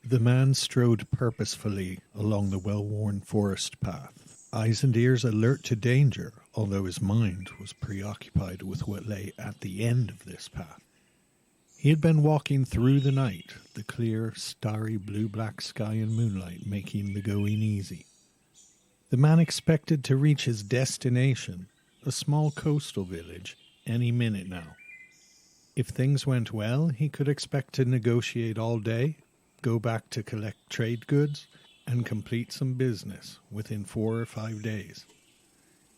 The man strode purposefully along the well-worn forest path, eyes and ears alert to danger, although his mind was preoccupied with what lay at the end of this path. He had been walking through the night, the clear, starry blue-black sky and moonlight making the going easy. The man expected to reach his destination, a small coastal village, any minute now. If things went well, he could expect to negotiate all day, go back to collect trade goods, and complete some business within 4 or 5 days.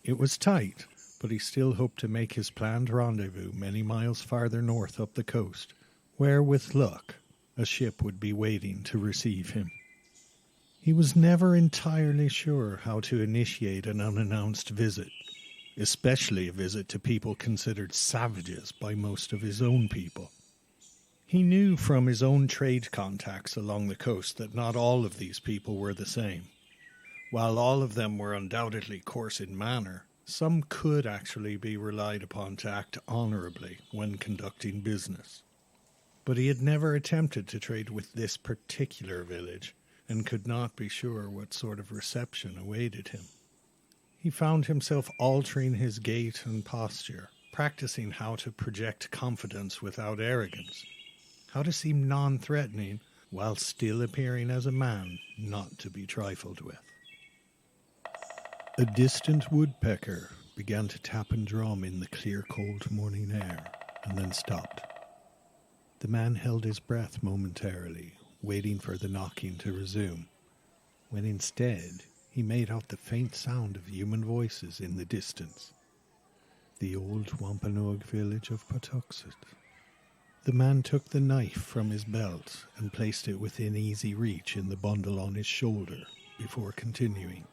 It was tight, but he still hoped to make his planned rendezvous many miles farther north up the coast, where, with luck, a ship would be waiting to receive him. He was never entirely sure how to initiate an unannounced visit, especially a visit to people considered savages by most of his own people. He knew from his own trade contacts along the coast that not all of these people were the same. While all of them were undoubtedly coarse in manner, some could actually be relied upon to act honorably when conducting business. But he had never attempted to trade with this particular village, and could not be sure what sort of reception awaited him. He found himself altering his gait and posture, practicing how to project confidence without arrogance, how to seem non-threatening while still appearing as a man not to be trifled with. A distant woodpecker began to tap and drum in the clear, cold morning air, and then stopped. The man held his breath momentarily, waiting for the knocking to resume, when instead he made out the faint sound of human voices in the distance. The old Wampanoag village of Patuxet. The man took the knife from his belt and placed it within easy reach in the bundle on his shoulder before continuing.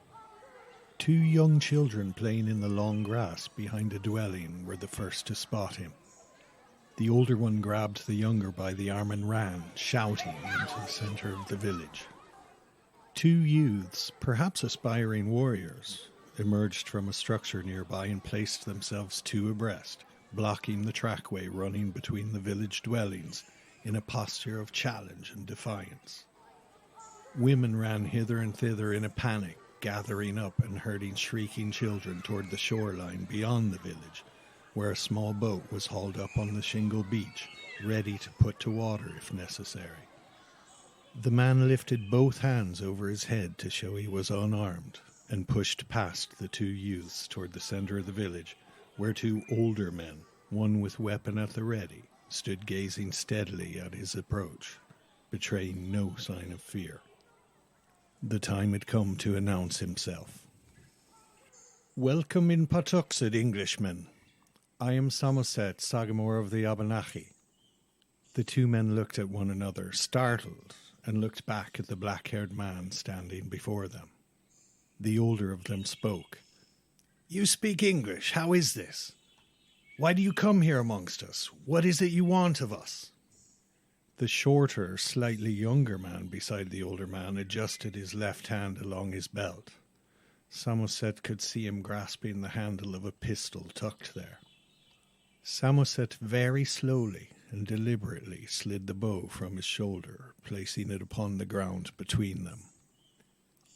2 young children playing in the long grass behind a dwelling were the first to spot him. The older one grabbed the younger by the arm and ran, shouting, into the center of the village. 2 youths, perhaps aspiring warriors, emerged from a structure nearby and placed themselves 2 abreast, blocking the trackway running between the village dwellings in a posture of challenge and defiance. Women ran hither and thither in a panic, gathering up and herding shrieking children toward the shoreline beyond the village, where a small boat was hauled up on the shingle beach, ready to put to water if necessary. The man lifted both hands over his head to show he was unarmed, and pushed past the 2 youths toward the center of the village, where 2 older men, one with weapon at the ready, stood gazing steadily at his approach, betraying no sign of fear. The time had come to announce himself. "Welcome in Patuxet, Englishmen. I am Somerset, Sagamore of the Abenaki." The 2 men looked at one another, startled, and looked back at the black-haired man standing before them. The older of them spoke. "You speak English. How is this? Why do you come here amongst us? What is it you want of us?" The shorter, slightly younger man beside the older man adjusted his left hand along his belt. Samoset could see him grasping the handle of a pistol tucked there. Samoset very slowly and deliberately slid the bow from his shoulder, placing it upon the ground between them.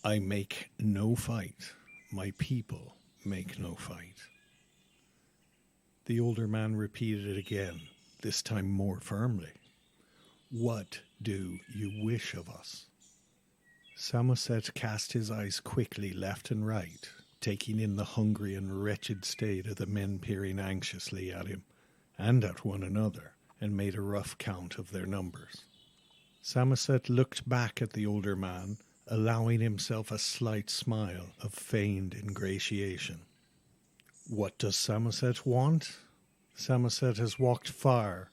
"I make no fight. My people make no fight." The older man repeated it again, this time more firmly. "What do you wish of us?" Samoset cast his eyes quickly left and right, taking in the hungry and wretched state of the men peering anxiously at him, and at one another, and made a rough count of their numbers. Samoset looked back at the older man, allowing himself a slight smile of feigned ingratiation. What does Samoset want? Samoset has walked far,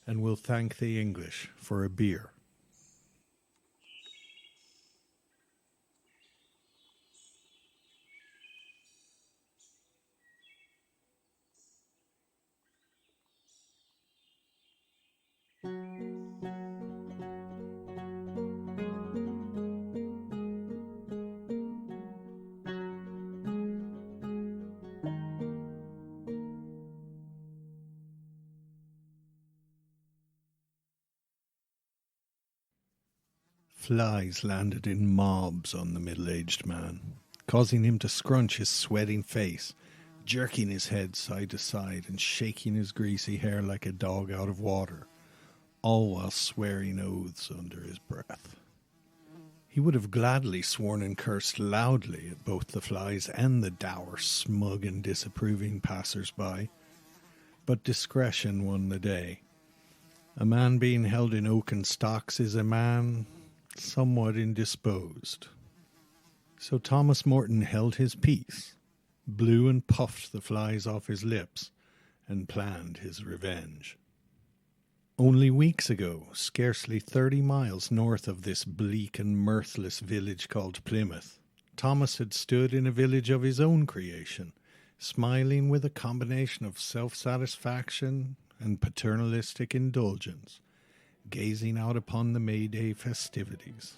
and will thank the English for a beer. Flies landed in mobs on the middle-aged man, causing him to scrunch his sweating face, jerking his head side to side and shaking his greasy hair like a dog out of water, all while swearing oaths under his breath. He would have gladly sworn and cursed loudly at both the flies and the dour, smug and disapproving passers-by, but discretion won the day. A man being held in oaken stocks is a man somewhat indisposed. So Thomas Morton held his peace, blew and puffed the flies off his lips, and planned his revenge. Only weeks ago, scarcely 30 miles north of this bleak and mirthless village called Plymouth, Thomas had stood in a village of his own creation, smiling with a combination of self-satisfaction and paternalistic indulgence, gazing out upon the May Day festivities.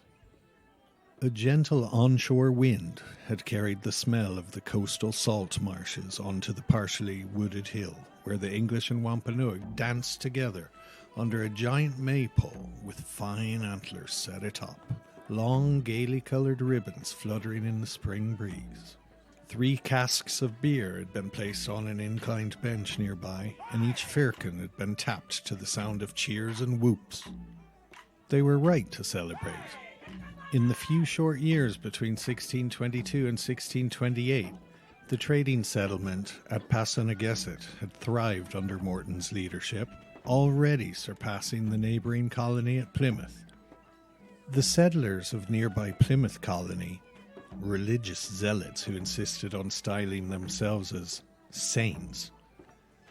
A gentle onshore wind had carried the smell of the coastal salt marshes onto the partially wooded hill, where the English and Wampanoag danced together under a giant maypole with fine antlers set atop, long gaily coloured ribbons fluttering in the spring breeze. 3 casks of beer had been placed on an inclined bench nearby, and each firkin had been tapped to the sound of cheers and whoops. They were right to celebrate. In the few short years between 1622 and 1628, the trading settlement at Passamaquoddy had thrived under Morton's leadership, already surpassing the neighbouring colony at Plymouth. The settlers of nearby Plymouth colony, religious zealots who insisted on styling themselves as saints,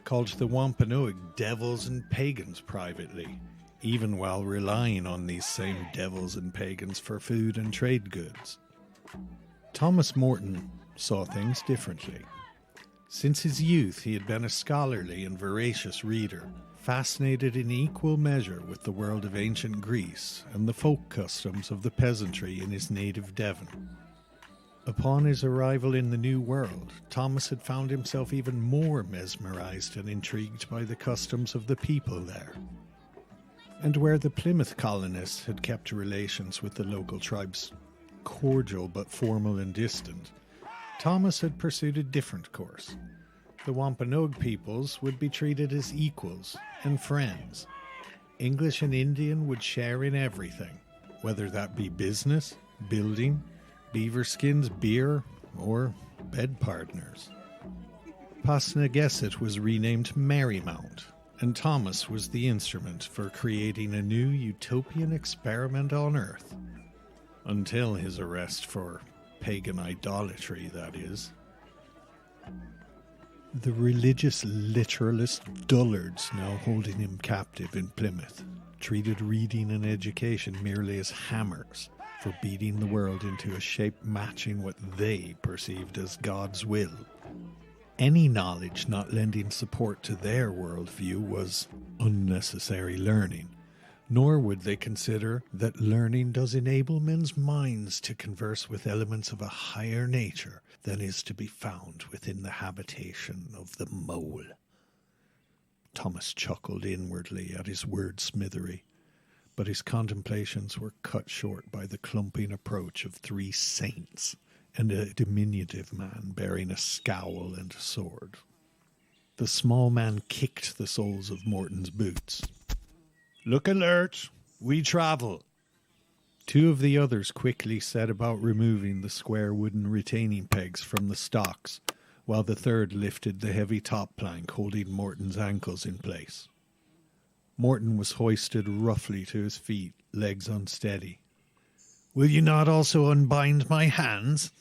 called the Wampanoag devils and pagans privately, even while relying on these same devils and pagans for food and trade goods. Thomas Morton saw things differently. Since his youth he had been a scholarly and voracious reader, fascinated in equal measure with the world of ancient Greece and the folk customs of the peasantry in his native Devon. Upon his arrival in the New World, Thomas had found himself even more mesmerized and intrigued by the customs of the people there. And where the Plymouth colonists had kept relations with the local tribes cordial but formal and distant, Thomas had pursued a different course. The Wampanoag peoples would be treated as equals and friends. English and Indian would share in everything, whether that be business, building, beaver skins, beer, or bed partners. Passamaquoddy was renamed Marymount, and Thomas was the instrument for creating a new utopian experiment on Earth. Until his arrest for pagan idolatry, that is. The religious literalist dullards now holding him captive in Plymouth treated reading and education merely as hammers for beating the world into a shape matching what they perceived as God's will. Any knowledge not lending support to their worldview was unnecessary learning, nor would they consider that learning does enable men's minds to converse with elements of a higher nature than is to be found within the habitation of the mole. Thomas chuckled inwardly at his wordsmithery, but his contemplations were cut short by the clumping approach of 3 saints and a diminutive man bearing a scowl and a sword. The small man kicked the soles of Morton's boots. "Look alert! We travel!" 2 of the others quickly set about removing the square wooden retaining pegs from the stocks, while the third lifted the heavy top plank holding Morton's ankles in place. Morton was hoisted roughly to his feet, legs unsteady. "Will you not also unbind my hands?"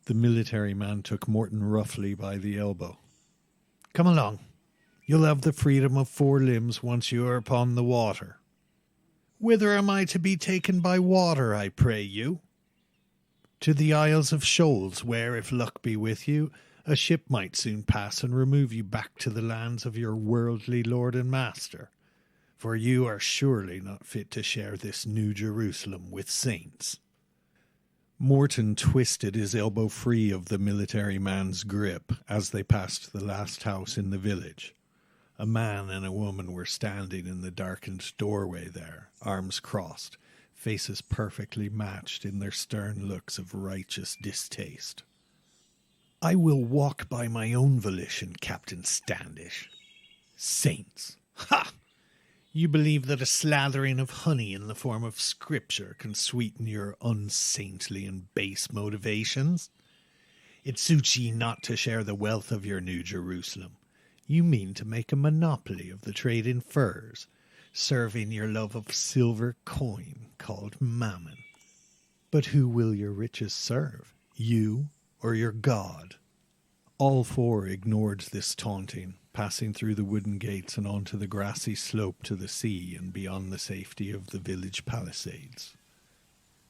The military man took Morton roughly by the elbow. "Come along. You'll have the freedom of 4 limbs once you are upon the water." "Whither am I to be taken by water, I pray you?" "To the Isles of Shoals, where, if luck be with you, a ship might soon pass and remove you back to the lands of your worldly lord and master. For you are surely not fit to share this New Jerusalem with saints." Morton twisted his elbow free of the military man's grip as they passed the last house in the village. A man and a woman were standing in the darkened doorway there, arms crossed, faces perfectly matched in their stern looks of righteous distaste. "I will walk by my own volition, Captain Standish." "Saints! Ha! You believe that a slathering of honey in the form of scripture can sweeten your unsaintly and base motivations? It suits ye not to share the wealth of your New Jerusalem. You mean to make a monopoly of the trade in furs, serving your love of silver coin called mammon. But who will your riches serve, you or your God?" All four ignored this taunting, passing through the wooden gates and onto the grassy slope to the sea and beyond the safety of the village palisades.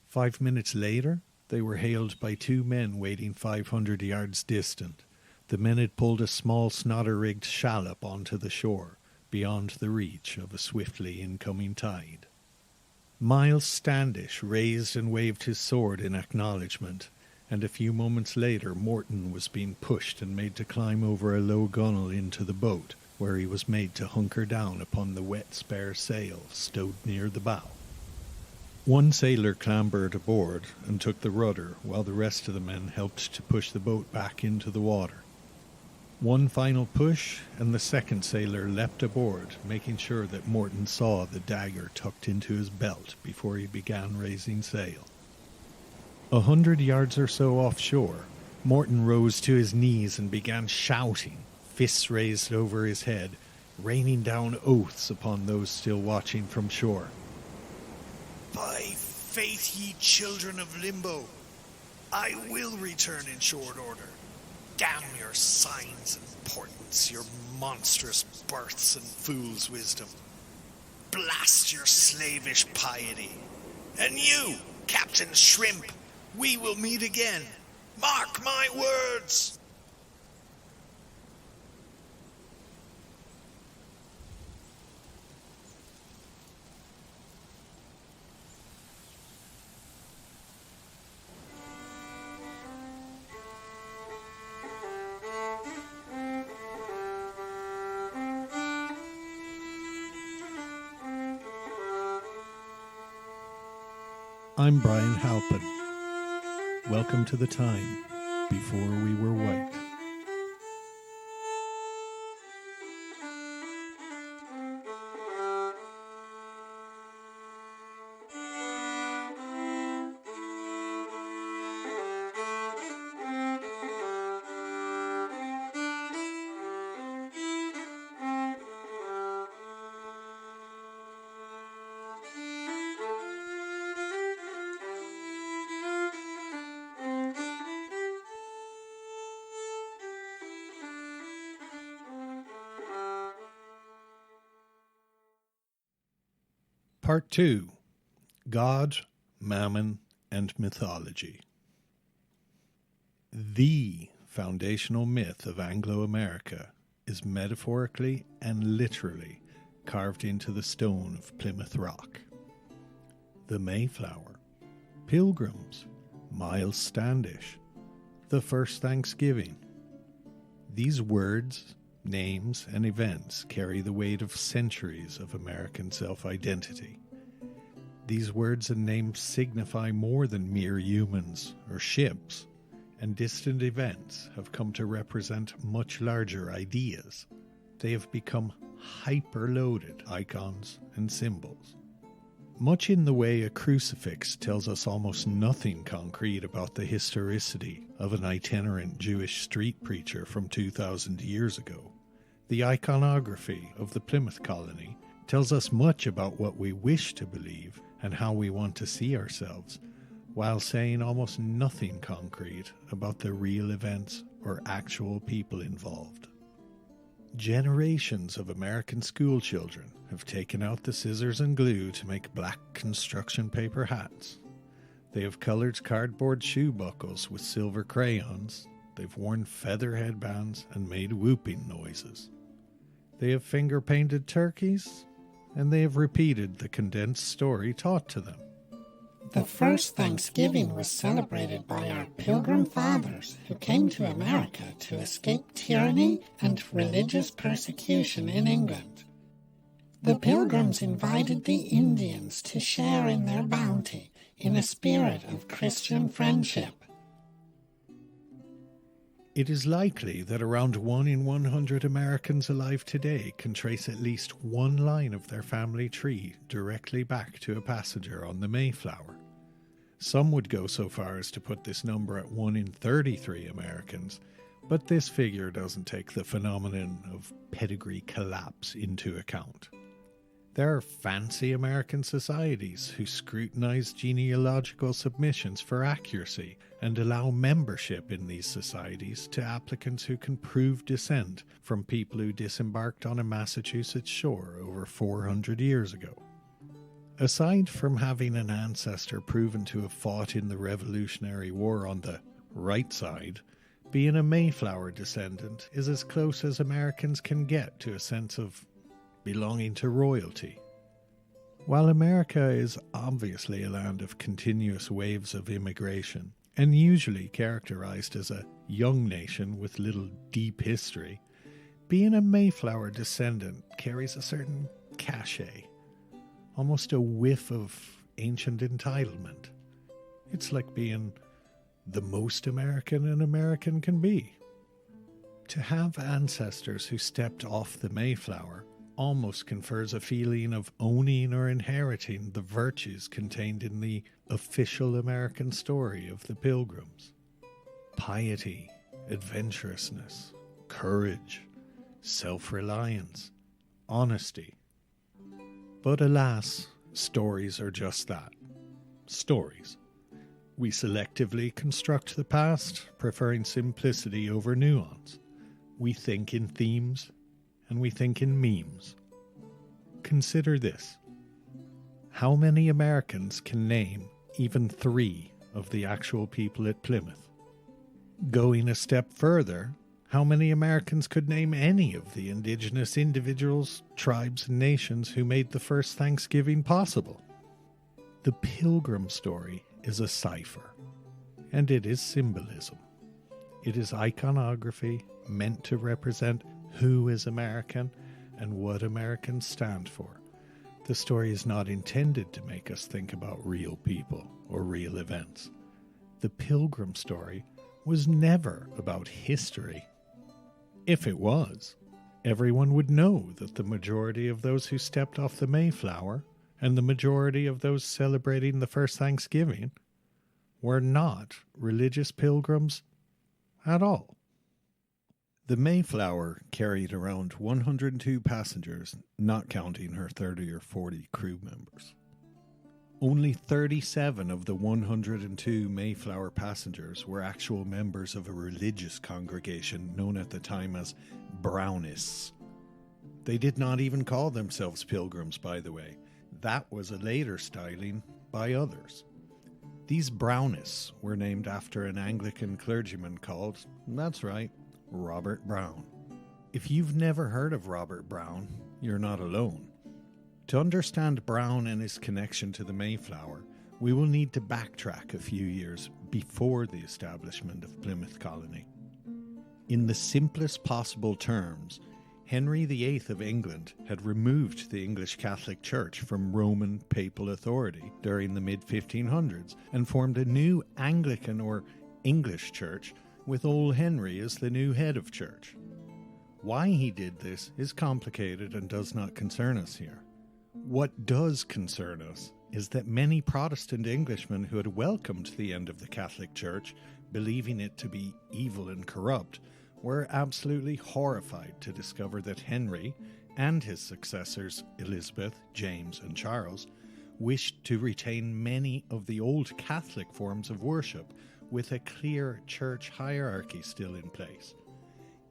5 minutes later, they were hailed by two men waiting 500 yards distant. The men had pulled a small snodder-rigged shallop onto the shore, beyond the reach of a swiftly incoming tide. Miles Standish raised and waved his sword in acknowledgment, and a few moments later Morton was being pushed and made to climb over a low gunwale into the boat, where he was made to hunker down upon the wet spare sail stowed near the bow. One sailor clambered aboard and took the rudder, while the rest of the men helped to push the boat back into the water. One final push, and the second sailor leapt aboard, making sure that Morton saw the dagger tucked into his belt before he began raising sail. 100 yards or so offshore, Morton rose to his knees and began shouting, fists raised over his head, raining down oaths upon those still watching from shore. "By faith, ye children of Limbo, I will return in short order. Damn your signs and portents, your monstrous births and fool's wisdom. Blast your slavish piety. And you, Captain Shrimp, we will meet again. Mark my words." I'm Brian Halpin. Welcome to the time before we were white. Part 2. God, Mammon, and Mythology. The foundational myth of Anglo-America is metaphorically and literally carved into the stone of Plymouth Rock. The Mayflower, Pilgrims, Miles Standish, the first Thanksgiving. These words, names, and events carry the weight of centuries of American self-identity. These words and names signify more than mere humans or ships, and distant events have come to represent much larger ideas. They have become hyper-loaded icons and symbols. Much in the way a crucifix tells us almost nothing concrete about the historicity of an itinerant Jewish street preacher from 2,000 years ago, the iconography of the Plymouth colony tells us much about what we wish to believe and how we want to see ourselves, while saying almost nothing concrete about the real events or actual people involved. Generations of American school children have taken out the scissors and glue to make black construction paper hats. They have colored cardboard shoe buckles with silver crayons. They've worn feather headbands and made whooping noises. They have finger-painted turkeys, and they have repeated the condensed story taught to them. The first Thanksgiving was celebrated by our Pilgrim fathers who came to America to escape tyranny and religious persecution in England. The Pilgrims invited the Indians to share in their bounty in a spirit of Christian friendship. It is likely that around 1 in 100 Americans alive today can trace at least one line of their family tree directly back to a passenger on the Mayflower. Some would go so far as to put this number at 1 in 33 Americans, but this figure doesn't take the phenomenon of pedigree collapse into account. There are fancy American societies who scrutinize genealogical submissions for accuracy and allow membership in these societies to applicants who can prove descent from people who disembarked on a Massachusetts shore over 400 years ago. Aside from having an ancestor proven to have fought in the Revolutionary War on the right side, being a Mayflower descendant is as close as Americans can get to a sense of belonging to royalty. While America is obviously a land of continuous waves of immigration, and usually characterized as a young nation with little deep history, being a Mayflower descendant carries a certain cachet, almost a whiff of ancient entitlement. It's like being the most American an American can be. To have ancestors who stepped off the Mayflower almost confers a feeling of owning or inheriting the virtues contained in the official American story of the Pilgrims. Piety, adventurousness, courage, self-reliance, honesty. But alas, stories are just that. Stories. We selectively construct the past, preferring simplicity over nuance. We think in themes, and we think in memes. Consider this. How many Americans can name even 3 of the actual people at Plymouth? Going a step further, how many Americans could name any of the indigenous individuals, tribes, and nations who made the first Thanksgiving possible? The Pilgrim story is a cipher, and it is symbolism. It is iconography meant to represent who is American and what Americans stand for. The story is not intended to make us think about real people or real events. The Pilgrim story was never about history. If it was, everyone would know that the majority of those who stepped off the Mayflower and the majority of those celebrating the first Thanksgiving were not religious pilgrims at all. The Mayflower carried around 102 passengers, not counting her 30 or 40 crew members. Only 37 of the 102 Mayflower passengers were actual members of a religious congregation known at the time as Brownists. They did not even call themselves Pilgrims, by the way. That was a later styling by others. These Brownists were named after an Anglican clergyman called, that's right, Robert Brown. If you've never heard of Robert Brown, you're not alone. To understand Brown and his connection to the Mayflower, we will need to backtrack a few years before the establishment of Plymouth Colony. In the simplest possible terms, Henry VIII of England had removed the English Catholic Church from Roman papal authority during the mid-1500s and formed a new Anglican or English church with old Henry as the new head of church. Why he did this is complicated and does not concern us here. What does concern us is that many Protestant Englishmen who had welcomed the end of the Catholic Church, believing it to be evil and corrupt, were absolutely horrified to discover that Henry and his successors Elizabeth, James, and Charles wished to retain many of the old Catholic forms of worship with a clear church hierarchy still in place.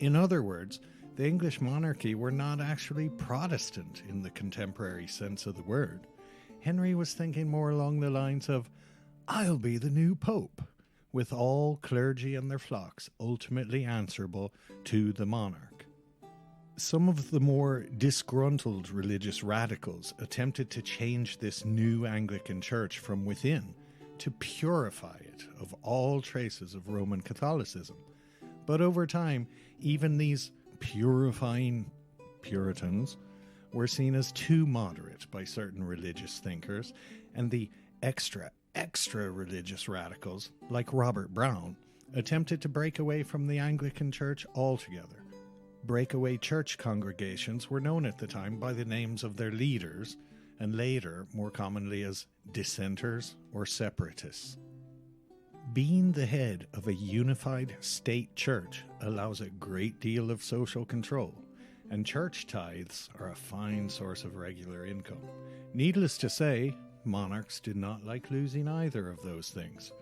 In other words, the English monarchy were not actually Protestant in the contemporary sense of the word. Henry was thinking more along the lines of, I'll be the new pope, with all clergy and their flocks ultimately answerable to the monarch. Some of the more disgruntled religious radicals attempted to change this new Anglican church from within to purify it of all traces of Roman Catholicism. But over time, even these purifying Puritans were seen as too moderate by certain religious thinkers, and the extra religious radicals, like Robert Brown, attempted to break away from the Anglican Church altogether. Breakaway church congregations were known at the time by the names of their leaders, and later more commonly as dissenters or separatists. Being the head of a unified state church allows a great deal of social control, and church tithes are a fine source of regular income. Needless to say, monarchs did not like losing either of those things,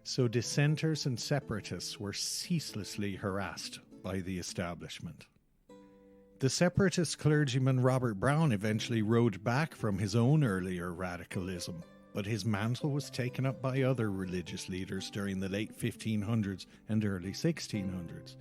so dissenters and separatists were ceaselessly harassed by the establishment. The separatist clergyman Robert Brown eventually rode back from his own earlier radicalism, but his mantle was taken up by other religious leaders during the late 1500s and early 1600s.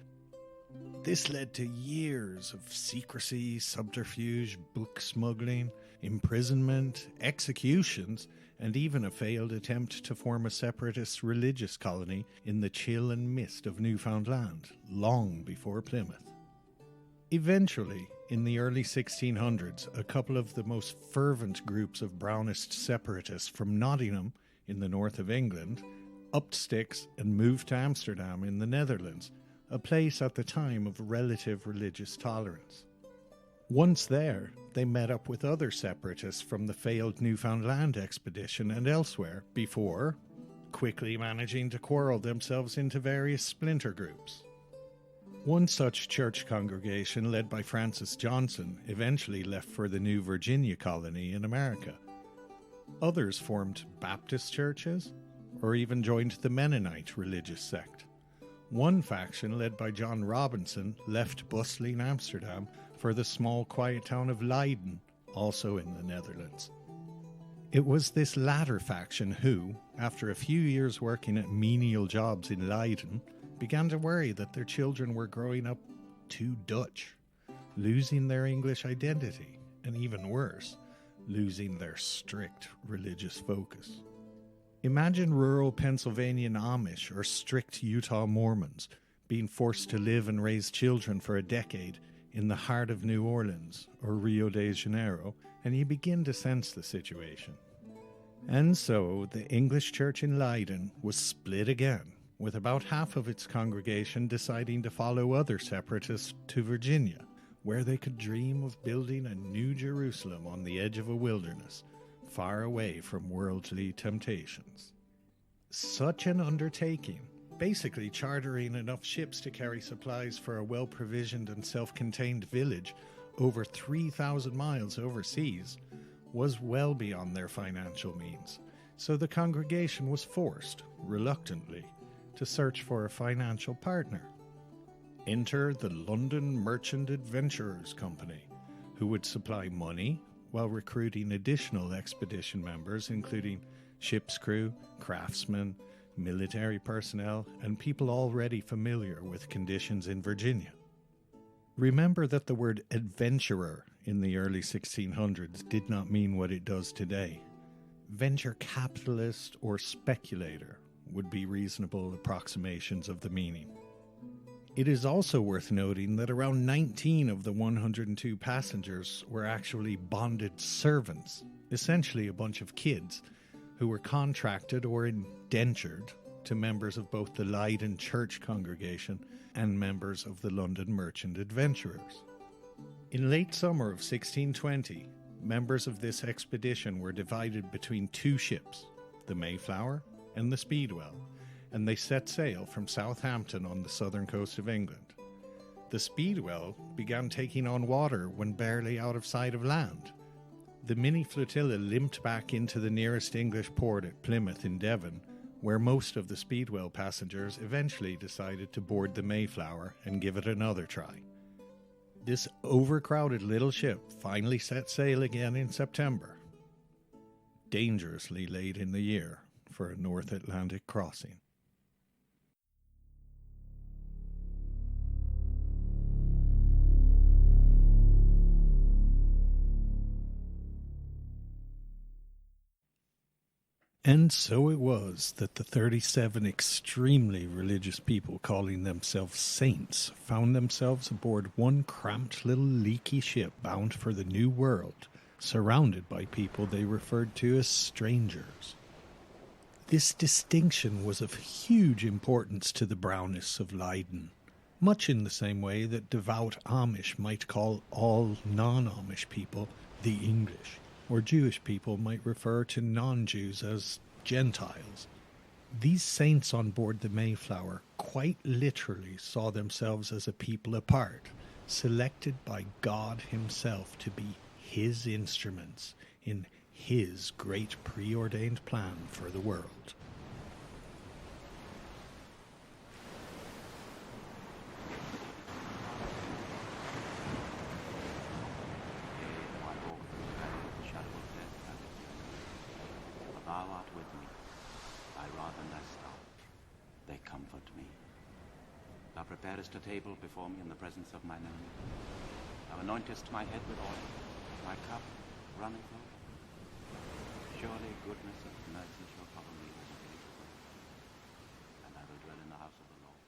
This led to years of secrecy, subterfuge, book smuggling, imprisonment, executions, and even a failed attempt to form a separatist religious colony in the chill and mist of Newfoundland, long before Plymouth. Eventually, in the early 1600s, a couple of the most fervent groups of Brownist separatists from Nottingham in the north of England upped sticks and moved to Amsterdam in the Netherlands, a place at the time of relative religious tolerance. Once there, they met up with other separatists from the failed Newfoundland expedition and elsewhere before quickly managing to quarrel themselves into various splinter groups. One such church congregation, led by Francis Johnson, eventually left for the New Virginia colony in America. Others formed Baptist churches, or even joined the Mennonite religious sect. One faction, led by John Robinson, left bustling Amsterdam for the small quiet town of Leiden, also in the Netherlands. It was this latter faction who, after a few years working at menial jobs in Leiden, began to worry that their children were growing up too Dutch, losing their English identity, and even worse, losing their strict religious focus. Imagine rural Pennsylvanian Amish or strict Utah Mormons being forced to live and raise children for a decade in the heart of New Orleans or Rio de Janeiro, and you begin to sense the situation. And so the English church in Leiden was split again, with about half of its congregation deciding to follow other separatists to Virginia, where they could dream of building a new Jerusalem on the edge of a wilderness, far away from worldly temptations. Such an undertaking, basically chartering enough ships to carry supplies for a well-provisioned and self-contained village over 3,000 miles overseas, was well beyond their financial means, so the congregation was forced, reluctantly, to search for a financial partner. Enter the London Merchant Adventurers Company, who would supply money while recruiting additional expedition members, including ship's crew, craftsmen, military personnel, and people already familiar with conditions in Virginia. Remember that the word adventurer in the early 1600s did not mean what it does today. Venture capitalist or speculator would be reasonable approximations of the meaning. It is also worth noting that around 19 of the 102 passengers were actually bonded servants, essentially a bunch of kids, who were contracted or indentured to members of both the Leiden church congregation and members of the London Merchant Adventurers. In late summer of 1620, members of this expedition were divided between two ships, the Mayflower and the Speedwell, and they set sail from Southampton on the southern coast of England. The Speedwell began taking on water when barely out of sight of land. The mini flotilla limped back into the nearest English port at Plymouth in Devon, where most of the Speedwell passengers eventually decided to board the Mayflower and give it another try. This overcrowded little ship finally set sail again in September, dangerously late in the year for a North Atlantic crossing. And so it was that the 37 extremely religious people calling themselves saints found themselves aboard one cramped little leaky ship bound for the New World, surrounded by people they referred to as strangers. This distinction was of huge importance to the Brownists of Leiden, much in the same way that devout Amish might call all non-Amish people the English, or Jewish people might refer to non-Jews as Gentiles. These saints on board the Mayflower quite literally saw themselves as a people apart, selected by God himself to be his instruments in his great preordained plan for the world. Thou art with me, thy rod and thy staff, they comfort me. Thou preparest a table before me in the presence of mine enemies. Thou anointest my head with oil, my cup runneth over. Surely goodness and mercy shall follow me all the days of my life, and I will dwell in the house of the Lord.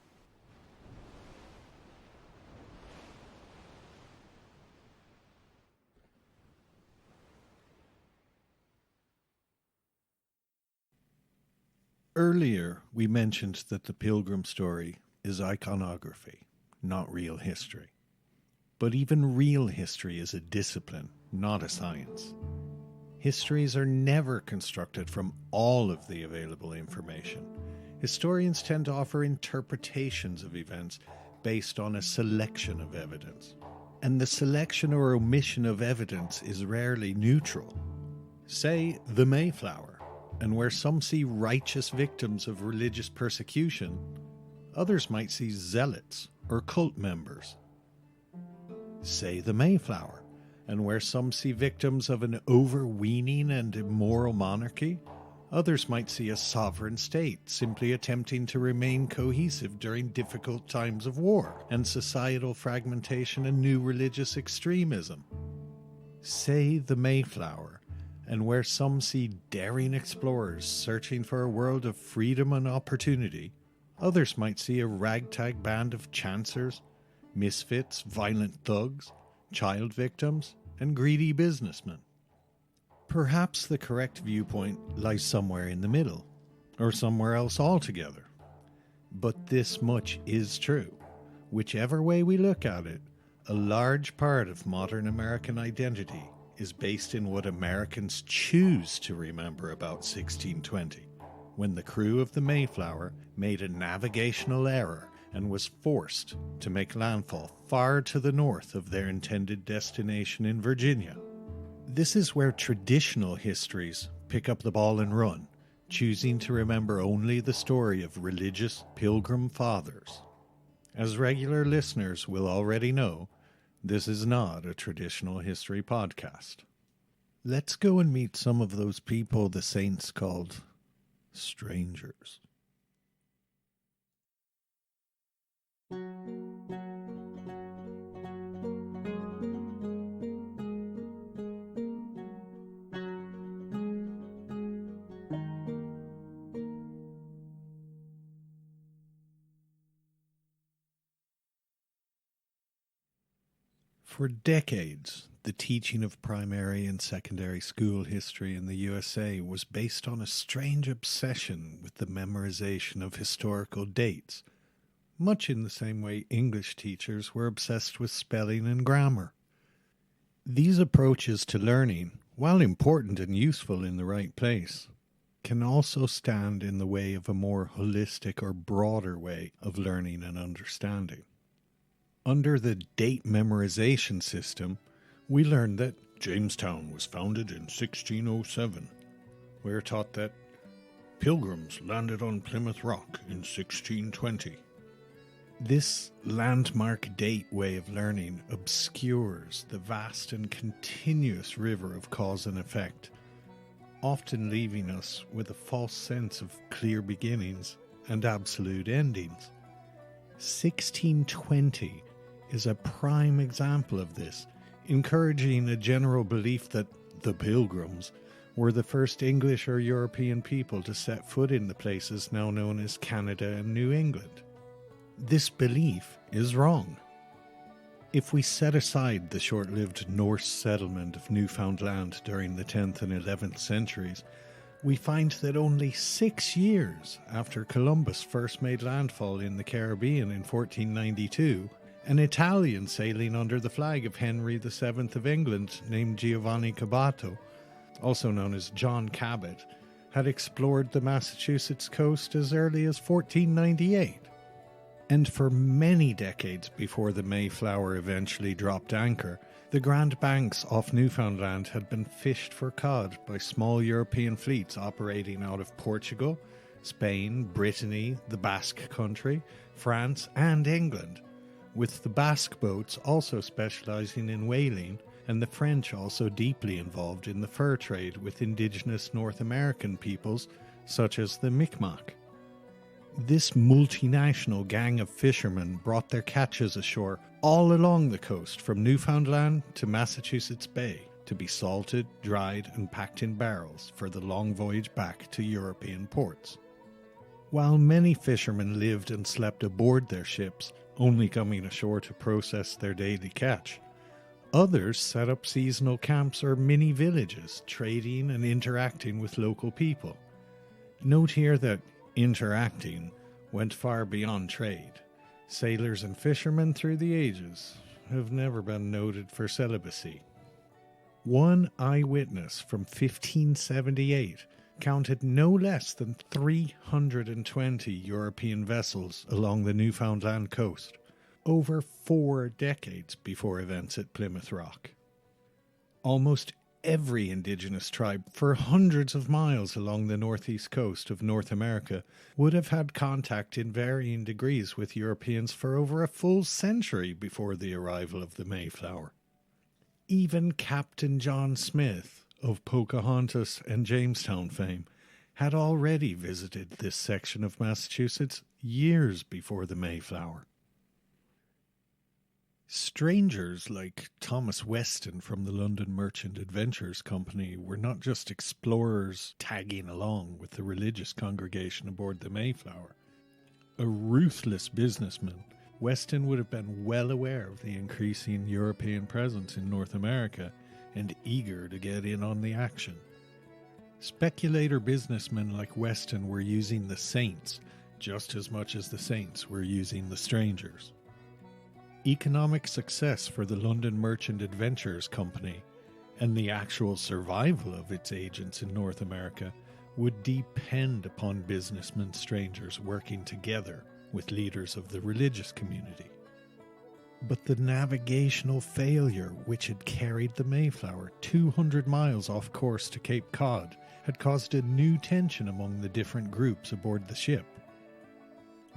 Earlier, we mentioned that the Pilgrim story is iconography, not real history. But even real history is a discipline, not a science. Histories are never constructed from all of the available information. Historians tend to offer interpretations of events based on a selection of evidence. And the selection or omission of evidence is rarely neutral. Say, the Mayflower. And where some see righteous victims of religious persecution, others might see zealots or cult members. Say the Mayflower, and where some see victims of an overweening and immoral monarchy, others might see a sovereign state simply attempting to remain cohesive during difficult times of war and societal fragmentation and new religious extremism. Say the Mayflower, and where some see daring explorers searching for a world of freedom and opportunity, others might see a ragtag band of chancers, misfits, violent thugs, child victims, and greedy businessmen. Perhaps the correct viewpoint lies somewhere in the middle, or somewhere else altogether. But this much is true. Whichever way we look at it, a large part of modern American identity is based in what Americans choose to remember about 1620, when the crew of the Mayflower made a navigational error and was forced to make landfall far to the north of their intended destination in Virginia. This is where traditional histories pick up the ball and run, choosing to remember only the story of religious Pilgrim fathers. As regular listeners will already know, this is not a traditional history podcast. Let's go and meet some of those people the saints called strangers. For decades, the teaching of primary and secondary school history in the USA was based on a strange obsession with the memorization of historical dates, much in the same way English teachers were obsessed with spelling and grammar. These approaches to learning, while important and useful in the right place, can also stand in the way of a more holistic or broader way of learning and understanding. Under the date memorization system, we learned that Jamestown was founded in 1607. We are taught that Pilgrims landed on Plymouth Rock in 1620. This landmark date way of learning obscures the vast and continuous river of cause and effect, often leaving us with a false sense of clear beginnings and absolute endings. 1620 is a prime example of this, encouraging a general belief that the Pilgrims were the first English or European people to set foot in the places now known as Canada and New England. This belief is wrong. If we set aside the short-lived Norse settlement of Newfoundland during the 10th and 11th centuries, we find that only 6 years after Columbus first made landfall in the Caribbean in 1492, an Italian sailing under the flag of Henry VII of England named Giovanni Caboto, also known as John Cabot, had explored the Massachusetts coast as early as 1498. And for many decades before the Mayflower eventually dropped anchor, the Grand Banks off Newfoundland had been fished for cod by small European fleets operating out of Portugal, Spain, Brittany, the Basque Country, France and England, with the Basque boats also specialising in whaling and the French also deeply involved in the fur trade with indigenous North American peoples such as the Mi'kmaq. This multinational gang of fishermen brought their catches ashore all along the coast from Newfoundland to Massachusetts Bay to be salted, dried and packed in barrels for the long voyage back to European ports. While many fishermen lived and slept aboard their ships, only coming ashore to process their daily catch, others set up seasonal camps or mini villages, trading and interacting with local people. Note here that interacting went far beyond trade. Sailors and fishermen through the ages have never been noted for celibacy. One eyewitness from 1578 counted no less than 320 European vessels along the Newfoundland coast, over 4 decades before events at Plymouth Rock. Almost every indigenous tribe for hundreds of miles along the northeast coast of North America would have had contact in varying degrees with Europeans for over a full century before the arrival of the Mayflower. Even Captain John Smith of Pocahontas and Jamestown fame had already visited this section of Massachusetts years before the Mayflower. Strangers like Thomas Weston from the London Merchant Adventurers Company were not just explorers tagging along with the religious congregation aboard the Mayflower. A ruthless businessman, Weston would have been well aware of the increasing European presence in North America and eager to get in on the action. Speculator businessmen like Weston were using the saints just as much as the saints were using the strangers. Economic success for the London Merchant Adventurers Company and the actual survival of its agents in North America would depend upon businessmen strangers working together with leaders of the religious community. But the navigational failure which had carried the Mayflower 200 miles off course to Cape Cod had caused a new tension among the different groups aboard the ship.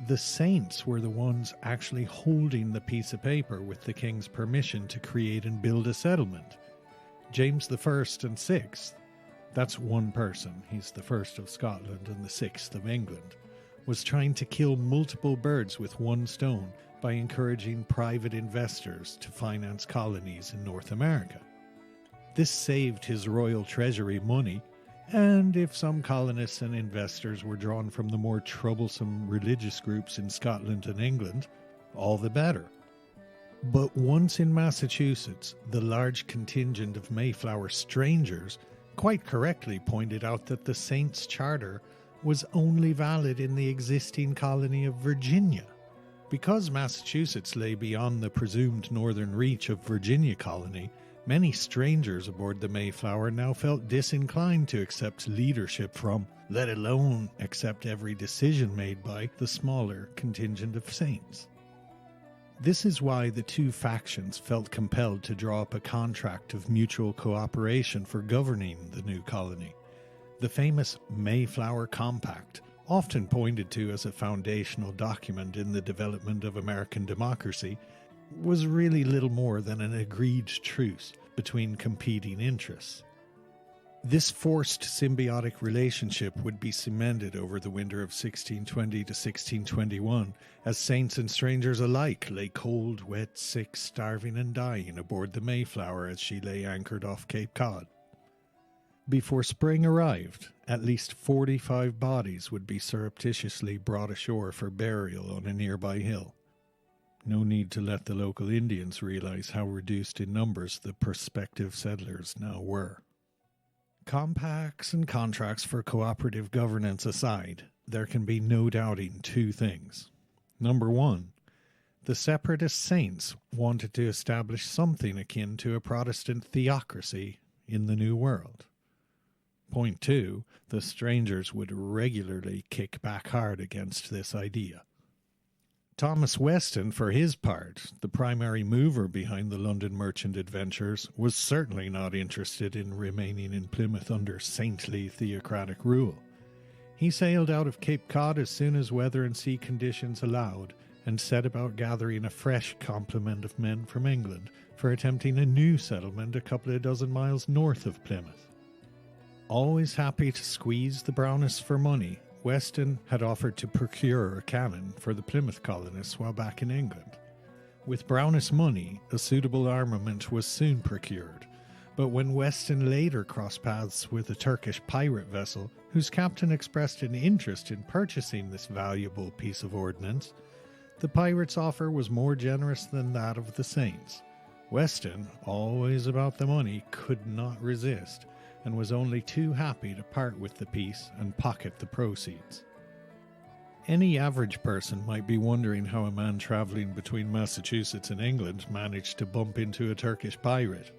The saints were the ones actually holding the piece of paper with the king's permission to create and build a settlement. James I and VI, that's one person, he's the first of Scotland and the sixth of England, was trying to kill multiple birds with one stone by encouraging private investors to finance colonies in North America. This saved his royal treasury money, and if some colonists and investors were drawn from the more troublesome religious groups in Scotland and England, all the better. But once in Massachusetts, the large contingent of Mayflower strangers quite correctly pointed out that the Saints' charter was only valid in the existing colony of Virginia. Because Massachusetts lay beyond the presumed northern reach of Virginia colony, many strangers aboard the Mayflower now felt disinclined to accept leadership from, let alone accept every decision made by, the smaller contingent of saints. This is why the two factions felt compelled to draw up a contract of mutual cooperation for governing the new colony. The famous Mayflower Compact, often pointed to as a foundational document in the development of American democracy, was really little more than an agreed truce between competing interests. This forced symbiotic relationship would be cemented over the winter of 1620 to 1621 as saints and strangers alike lay cold, wet, sick, starving and dying aboard the Mayflower as she lay anchored off Cape Cod. Before spring arrived, at least 45 bodies would be surreptitiously brought ashore for burial on a nearby hill. No need to let the local Indians realize how reduced in numbers the prospective settlers now were. Compacts and contracts for cooperative governance aside, there can be no doubting two things. Number one, the separatist saints wanted to establish something akin to a Protestant theocracy in the New World. Point two, the strangers would regularly kick back hard against this idea. Thomas Weston, for his part, the primary mover behind the London merchant adventures, was certainly not interested in remaining in Plymouth under saintly theocratic rule. He sailed out of Cape Cod as soon as weather and sea conditions allowed, and set about gathering a fresh complement of men from England for attempting a new settlement a couple of dozen miles north of Plymouth. Always happy to squeeze the Brownists for money, Weston had offered to procure a cannon for the Plymouth colonists while back in England. With Brownist money, a suitable armament was soon procured, but when Weston later crossed paths with a Turkish pirate vessel, whose captain expressed an interest in purchasing this valuable piece of ordnance, the pirates' offer was more generous than that of the saints. Weston, always about the money, could not resist, and was only too happy to part with the piece and pocket the proceeds. Any average person might be wondering how a man travelling between Massachusetts and England managed to bump into a Turkish pirate.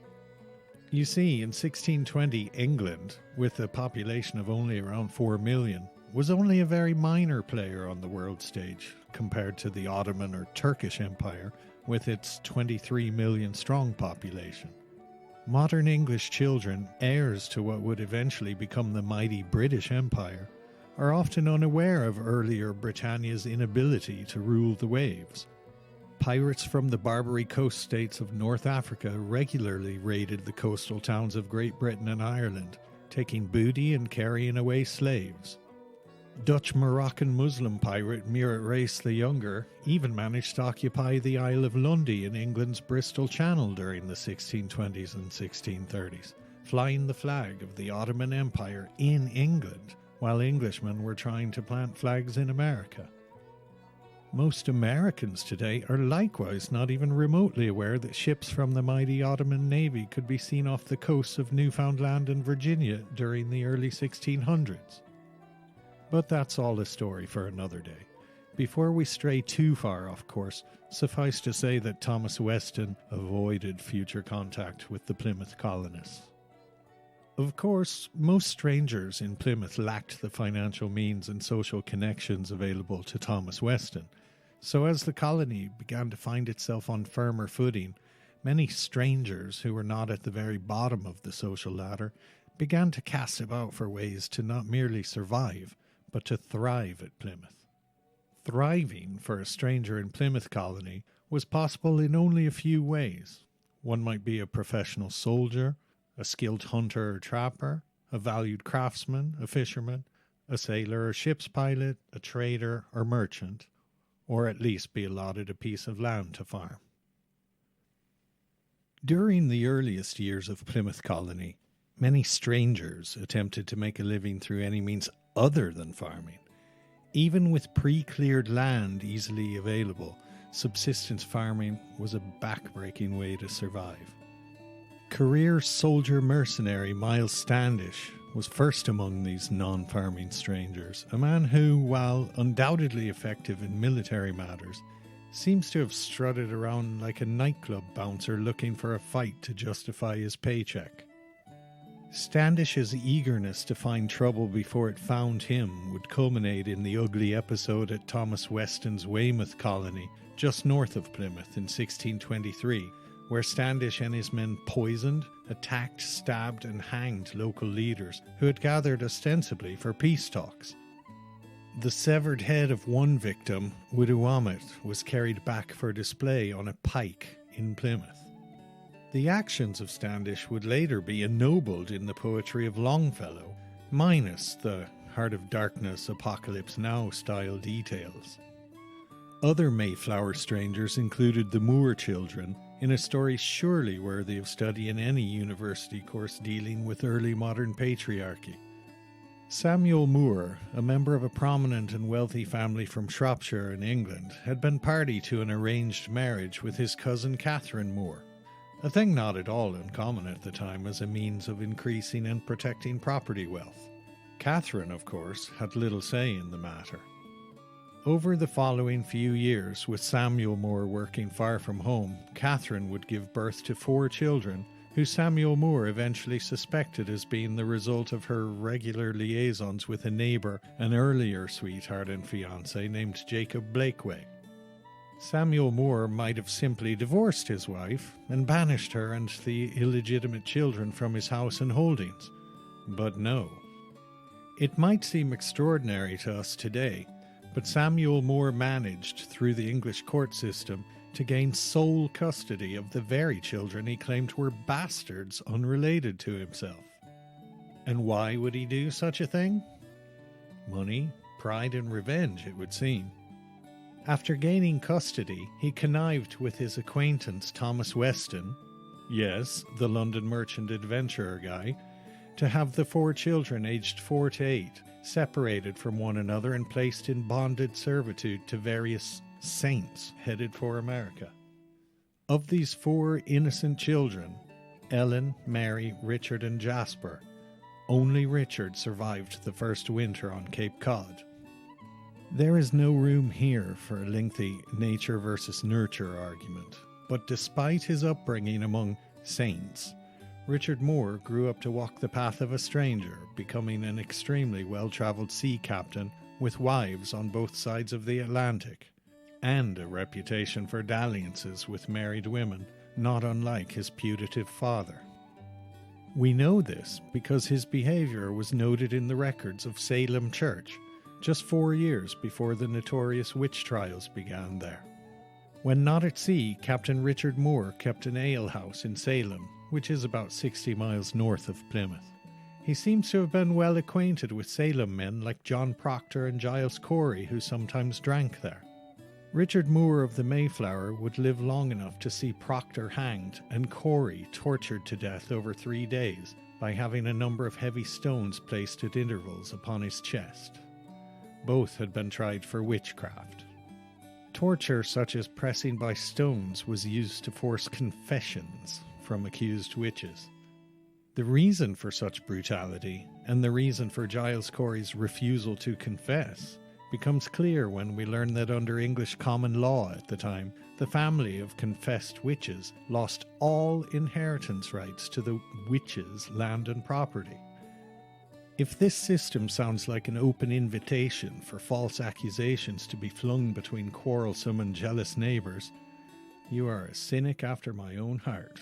You see, in 1620, England, with a population of only around 4 million, was only a very minor player on the world stage compared to the Ottoman or Turkish Empire with its 23 million strong population. Modern English children, heirs to what would eventually become the mighty British Empire, are often unaware of earlier Britannia's inability to rule the waves. Pirates from the Barbary coast states of North Africa regularly raided the coastal towns of Great Britain and Ireland, taking booty and carrying away slaves. Dutch Moroccan Muslim pirate Murat Reis the Younger even managed to occupy the Isle of Lundy in England's Bristol Channel during the 1620s and 1630s, flying the flag of the Ottoman Empire in England, while Englishmen were trying to plant flags in America. Most Americans today are likewise not even remotely aware that ships from the mighty Ottoman Navy could be seen off the coasts of Newfoundland and Virginia during the early 1600s. But that's all a story for another day. Before we stray too far off course, suffice to say that Thomas Weston avoided future contact with the Plymouth colonists. Of course, most strangers in Plymouth lacked the financial means and social connections available to Thomas Weston, so as the colony began to find itself on firmer footing, many strangers who were not at the very bottom of the social ladder began to cast about for ways to not merely survive, but to thrive at Plymouth. Thriving for a stranger in Plymouth colony was possible in only a few ways. One might be a professional soldier, a skilled hunter or trapper, a valued craftsman, a fisherman, a sailor or ship's pilot, a trader or merchant, or at least be allotted a piece of land to farm. During the earliest years of Plymouth colony, many strangers attempted to make a living through any means other than farming. Even with pre-cleared land easily available, subsistence farming was a back-breaking way to survive. Career soldier mercenary Miles Standish was first among these non-farming strangers, a man who, while undoubtedly effective in military matters, seems to have strutted around like a nightclub bouncer looking for a fight to justify his paycheck. Standish's eagerness to find trouble before it found him would culminate in the ugly episode at Thomas Weston's Weymouth colony, just north of Plymouth in 1623, where Standish and his men poisoned, attacked, stabbed and hanged local leaders who had gathered ostensibly for peace talks. The severed head of one victim, Widuwamet, was carried back for display on a pike in Plymouth. The actions of Standish would later be ennobled in the poetry of Longfellow, minus the Heart of Darkness, Apocalypse Now style details. Other Mayflower strangers included the Moore children, in a story surely worthy of study in any university course dealing with early modern patriarchy. Samuel Moore, a member of a prominent and wealthy family from Shropshire in England, had been party to an arranged marriage with his cousin Catherine Moore, a thing not at all uncommon at the time as a means of increasing and protecting property wealth. Catherine, of course, had little say in the matter. Over the following few years, with Samuel Moore working far from home, Catherine would give birth to 4 children, who Samuel Moore eventually suspected as being the result of her regular liaisons with a neighbour, an earlier sweetheart and fiancé named Jacob Blakeway. Samuel Moore might have simply divorced his wife and banished her and the illegitimate children from his house and holdings. But no. It might seem extraordinary to us today, but Samuel Moore managed, through the English court system, to gain sole custody of the very children he claimed were bastards unrelated to himself. And why would he do such a thing? Money, pride and revenge, it would seem. After gaining custody, he connived with his acquaintance Thomas Weston, yes, the London merchant adventurer guy, to have the 4 children aged 4 to 8 separated from one another and placed in bonded servitude to various saints headed for America. Of these 4 innocent children, Ellen, Mary, Richard and Jasper, only Richard survived the first winter on Cape Cod. There is no room here for a lengthy nature versus nurture argument, but despite his upbringing among saints, Richard Moore grew up to walk the path of a stranger, becoming an extremely well-travelled sea captain with wives on both sides of the Atlantic, and a reputation for dalliances with married women, not unlike his putative father. We know this because his behaviour was noted in the records of Salem Church, just 4 years before the notorious witch trials began there. When not at sea, Captain Richard Moore kept an alehouse in Salem, which is about 60 miles north of Plymouth. He seems to have been well acquainted with Salem men like John Proctor and Giles Corey, who sometimes drank there. Richard Moore of the Mayflower would live long enough to see Proctor hanged and Corey tortured to death over 3 days by having a number of heavy stones placed at intervals upon his chest. Both had been tried for witchcraft. Torture such as pressing by stones was used to force confessions from accused witches. The reason for such brutality, and the reason for Giles Corey's refusal to confess, becomes clear when we learn that under English common law at the time, the family of confessed witches lost all inheritance rights to the witches' land and property. If this system sounds like an open invitation for false accusations to be flung between quarrelsome and jealous neighbours, you are a cynic after my own heart.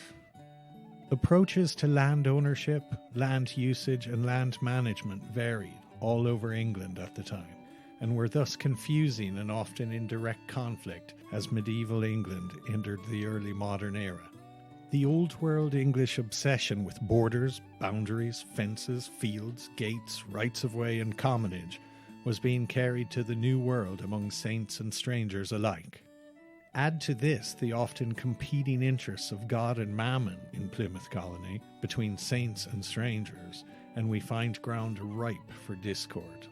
Approaches to land ownership, land usage and land management varied all over England at the time, and were thus confusing and often in direct conflict as medieval England entered the early modern era. The old world English obsession with borders, boundaries, fences, fields, gates, rights of way and commonage was being carried to the new world among saints and strangers alike. Add to this the often competing interests of God and Mammon in Plymouth Colony between saints and strangers, and we find ground ripe for discord.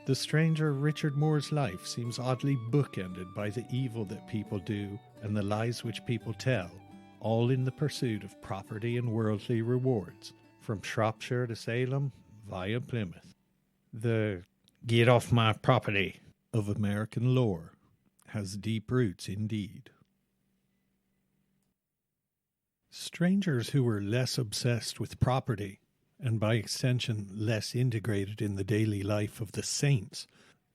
The stranger Richard Moore's life seems oddly bookended by the evil that people do and the lies which people tell, all in the pursuit of property and worldly rewards, from Shropshire to Salem via Plymouth. The "get off my property" of American lore has deep roots indeed. Strangers who were less obsessed with property, and by extension less integrated in the daily life of the saints,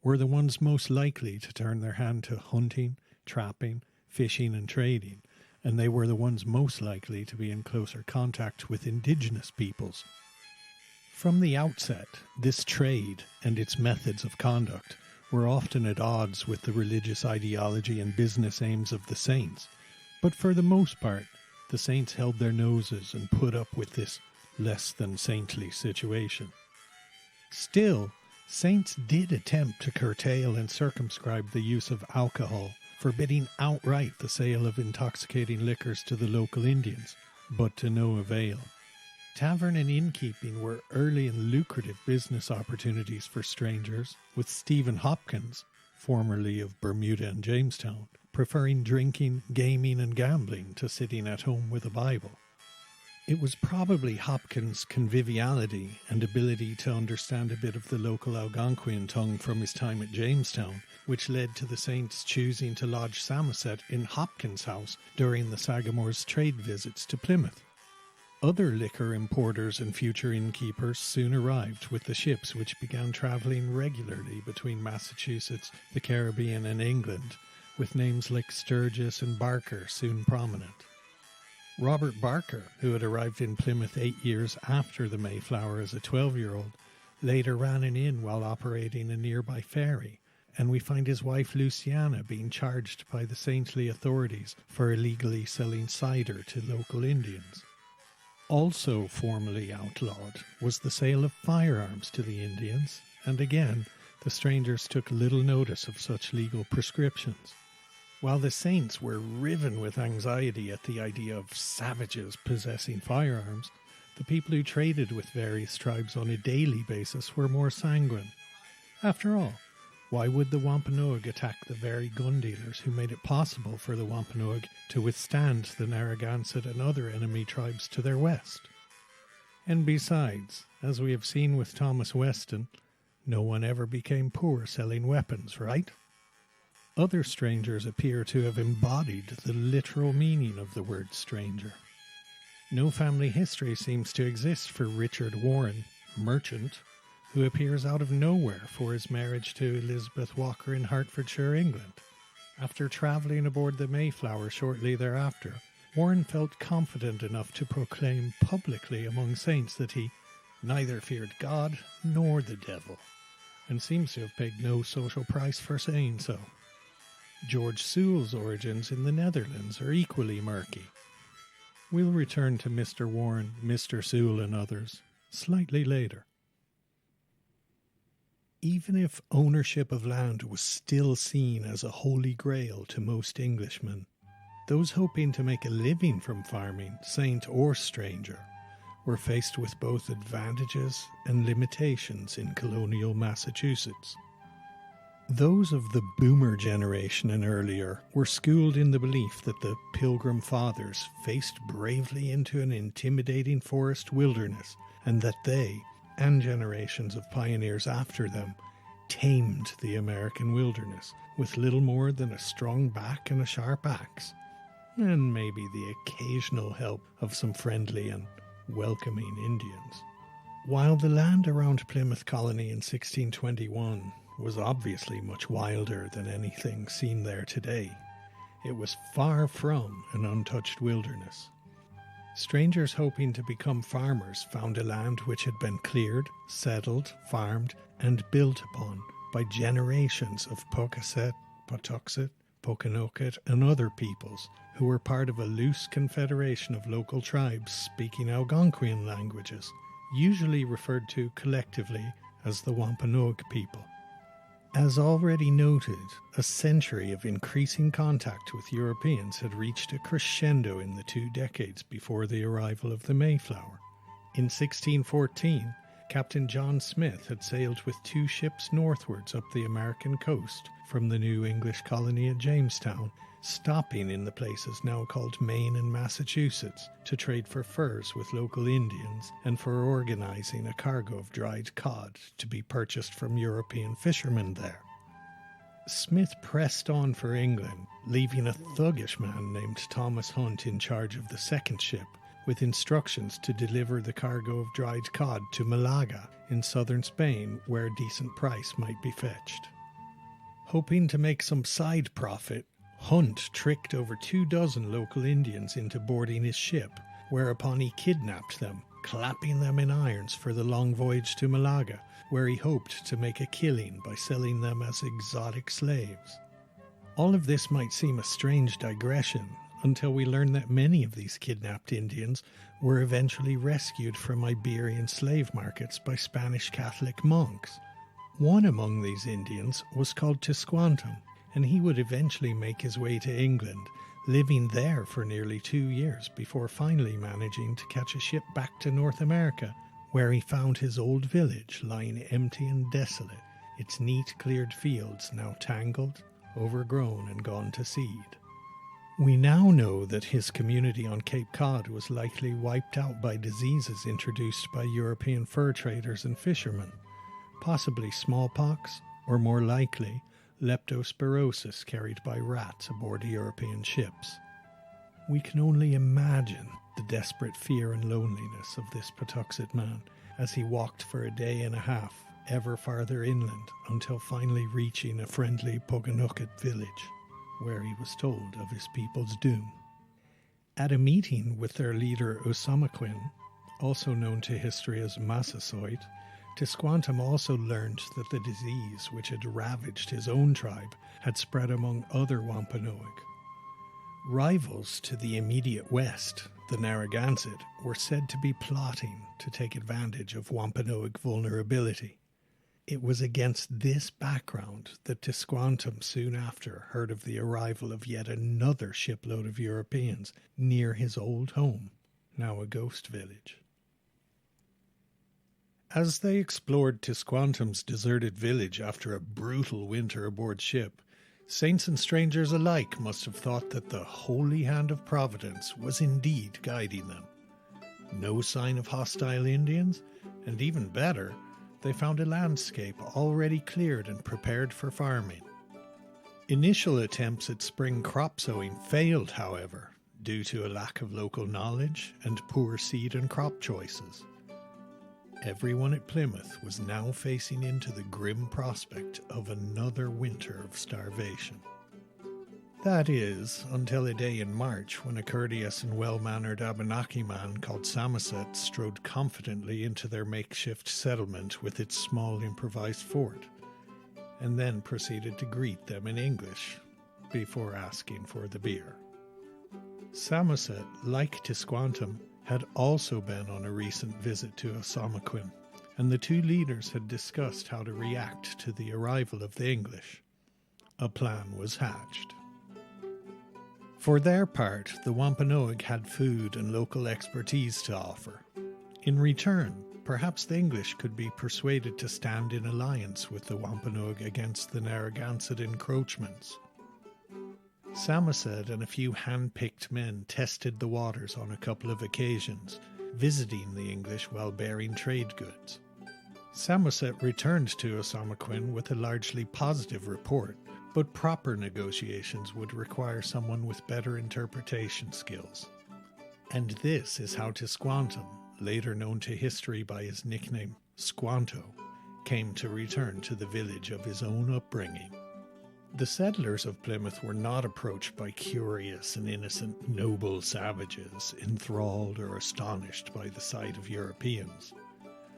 were the ones most likely to turn their hand to hunting, trapping, fishing and trading, and they were the ones most likely to be in closer contact with indigenous peoples. From the outset, this trade and its methods of conduct were often at odds with the religious ideology and business aims of the saints, but for the most part, the saints held their noses and put up with this less than saintly situation. Still, saints did attempt to curtail and circumscribe the use of alcohol, forbidding outright the sale of intoxicating liquors to the local Indians, but to no avail. Tavern and innkeeping were early and lucrative business opportunities for strangers, with Stephen Hopkins, formerly of Bermuda and Jamestown, preferring drinking, gaming and gambling to sitting at home with a Bible. It was probably Hopkins' conviviality and ability to understand a bit of the local Algonquian tongue from his time at Jamestown, which led to the Saints choosing to lodge Samoset in Hopkins' house during the Sagamore's trade visits to Plymouth. Other liquor importers and future innkeepers soon arrived with the ships which began travelling regularly between Massachusetts, the Caribbean and England, with names like Sturgis and Barker soon prominent. Robert Barker, who had arrived in Plymouth 8 years after the Mayflower as a 12-year-old, later ran an inn while operating a nearby ferry, and we find his wife Luciana being charged by the saintly authorities for illegally selling cider to local Indians. Also formally outlawed was the sale of firearms to the Indians, and again, the strangers took little notice of such legal prescriptions. While the Saints were riven with anxiety at the idea of savages possessing firearms, the people who traded with various tribes on a daily basis were more sanguine. After all, why would the Wampanoag attack the very gun dealers who made it possible for the Wampanoag to withstand the Narragansett and other enemy tribes to their west? And besides, as we have seen with Thomas Weston, no one ever became poor selling weapons, right? Other strangers appear to have embodied the literal meaning of the word stranger. No family history seems to exist for Richard Warren, merchant, who appears out of nowhere for his marriage to Elizabeth Walker in Hertfordshire, England. After travelling aboard the Mayflower shortly thereafter, Warren felt confident enough to proclaim publicly among saints that he neither feared God nor the devil, and seems to have paid no social price for saying so. George Sewell's origins in the Netherlands are equally murky. We'll return to Mr. Warren, Mr. Sewell and others slightly later. Even if ownership of land was still seen as a holy grail to most Englishmen, those hoping to make a living from farming, saint or stranger, were faced with both advantages and limitations in colonial Massachusetts. Those of the Boomer generation and earlier were schooled in the belief that the Pilgrim Fathers faced bravely into an intimidating forest wilderness, and that they, and generations of pioneers after them, tamed the American wilderness with little more than a strong back and a sharp axe, and maybe the occasional help of some friendly and welcoming Indians. While the land around Plymouth Colony in 1621 was obviously much wilder than anything seen there today, it was far from an untouched wilderness. Strangers hoping to become farmers found a land which had been cleared, settled, farmed, and built upon by generations of Pocasset, Patuxet, Pokanoket, and other peoples who were part of a loose confederation of local tribes speaking Algonquian languages, usually referred to collectively as the Wampanoag people. As already noted, a century of increasing contact with Europeans had reached a crescendo in the 2 decades before the arrival of the Mayflower. In 1614, Captain John Smith had sailed with 2 ships northwards up the American coast from the new English colony at Jamestown, stopping in the places now called Maine and Massachusetts to trade for furs with local Indians and for organizing a cargo of dried cod to be purchased from European fishermen there. Smith pressed on for England, leaving a thuggish man named Thomas Hunt in charge of the second ship, with instructions to deliver the cargo of dried cod to Malaga in southern Spain, where a decent price might be fetched. Hoping to make some side profit, Hunt tricked over 24 local Indians into boarding his ship, whereupon he kidnapped them, clapping them in irons for the long voyage to Malaga, where he hoped to make a killing by selling them as exotic slaves. All of this might seem a strange digression, until we learn that many of these kidnapped Indians were eventually rescued from Iberian slave markets by Spanish Catholic monks. One among these Indians was called Tisquantum. and he would eventually make his way to England, living there for nearly 2 years before finally managing to catch a ship back to North America, where he found his old village lying empty and desolate, its neat cleared fields now tangled, overgrown and gone to seed. We now know that his community on Cape Cod was likely wiped out by diseases introduced by European fur traders and fishermen, possibly smallpox, or more likely, leptospirosis carried by rats aboard European ships. We can only imagine the desperate fear and loneliness of this Patuxet man as he walked for a day and a half ever farther inland until finally reaching a friendly Poganuket village, where he was told of his people's doom. At a meeting with their leader Osamaquin, also known to history as Massasoit, Tisquantum also learned that the disease which had ravaged his own tribe had spread among other Wampanoag. Rivals to the immediate west, the Narragansett, were said to be plotting to take advantage of Wampanoag vulnerability. It was against this background that Tisquantum soon after heard of the arrival of yet another shipload of Europeans near his old home, now a ghost village. As they explored Tisquantum's deserted village after a brutal winter aboard ship, saints and strangers alike must have thought that the holy hand of Providence was indeed guiding them. No sign of hostile Indians, and even better, they found a landscape already cleared and prepared for farming. Initial attempts at spring crop sowing failed, however, due to a lack of local knowledge and poor seed and crop choices. Everyone at Plymouth was now facing into the grim prospect of another winter of starvation. That is, until a day in March when a courteous and well-mannered Abenaki man called Samoset strode confidently into their makeshift settlement with its small improvised fort, and then proceeded to greet them in English before asking for the beer. Samoset, like Tisquantum, had also been on a recent visit to Osamaquin, and the two leaders had discussed how to react to the arrival of the English. A plan was hatched. For their part, the Wampanoag had food and local expertise to offer. In return, perhaps the English could be persuaded to stand in alliance with the Wampanoag against the Narragansett encroachments. Samoset and a few hand-picked men tested the waters on a couple of occasions, visiting the English while bearing trade goods. Samoset returned to Osamaquin with a largely positive report, but proper negotiations would require someone with better interpretation skills. And this is how Tisquantum, later known to history by his nickname Squanto, came to return to the village of his own upbringing. The settlers of Plymouth were not approached by curious and innocent noble savages, enthralled or astonished by the sight of Europeans.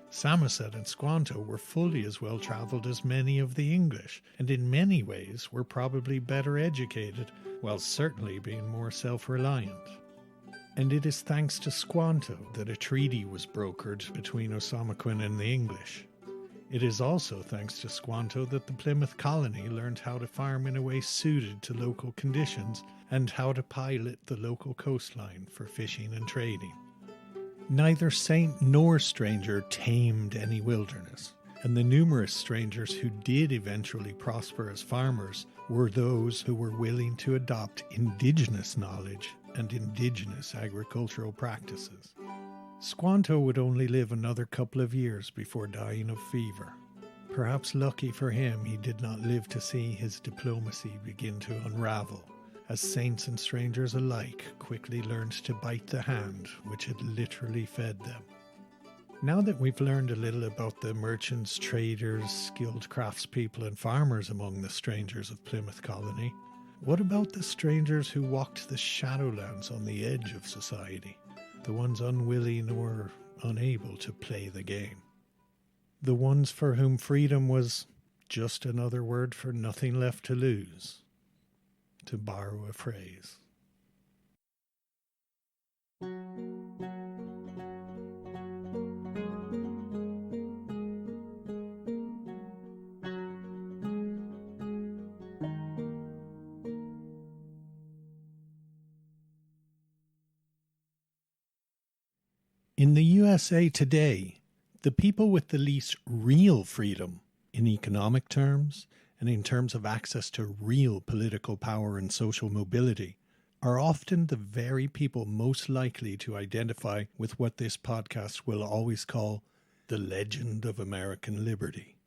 Samoset and Squanto were fully as well travelled as many of the English, and in many ways were probably better educated, while certainly being more self-reliant. And it is thanks to Squanto that a treaty was brokered between Osamaquin and the English. It is also thanks to Squanto that the Plymouth colony learned how to farm in a way suited to local conditions and how to pilot the local coastline for fishing and trading. Neither saint nor stranger tamed any wilderness, and the numerous strangers who did eventually prosper as farmers were those who were willing to adopt indigenous knowledge and indigenous agricultural practices. Squanto would only live another couple of years before dying of fever. Perhaps lucky for him, he did not live to see his diplomacy begin to unravel, as saints and strangers alike quickly learned to bite the hand which had literally fed them. Now that we've learned a little about the merchants, traders, skilled craftspeople and farmers among the strangers of Plymouth Colony, what about the strangers who walked the shadowlands on the edge of society? The ones unwilling or unable to play the game. The ones for whom freedom was just another word for nothing left to lose, to borrow a phrase. In the USA today, the people with the least real freedom in economic terms and in terms of access to real political power and social mobility are often the very people most likely to identify with what this podcast will always call the legend of American liberty.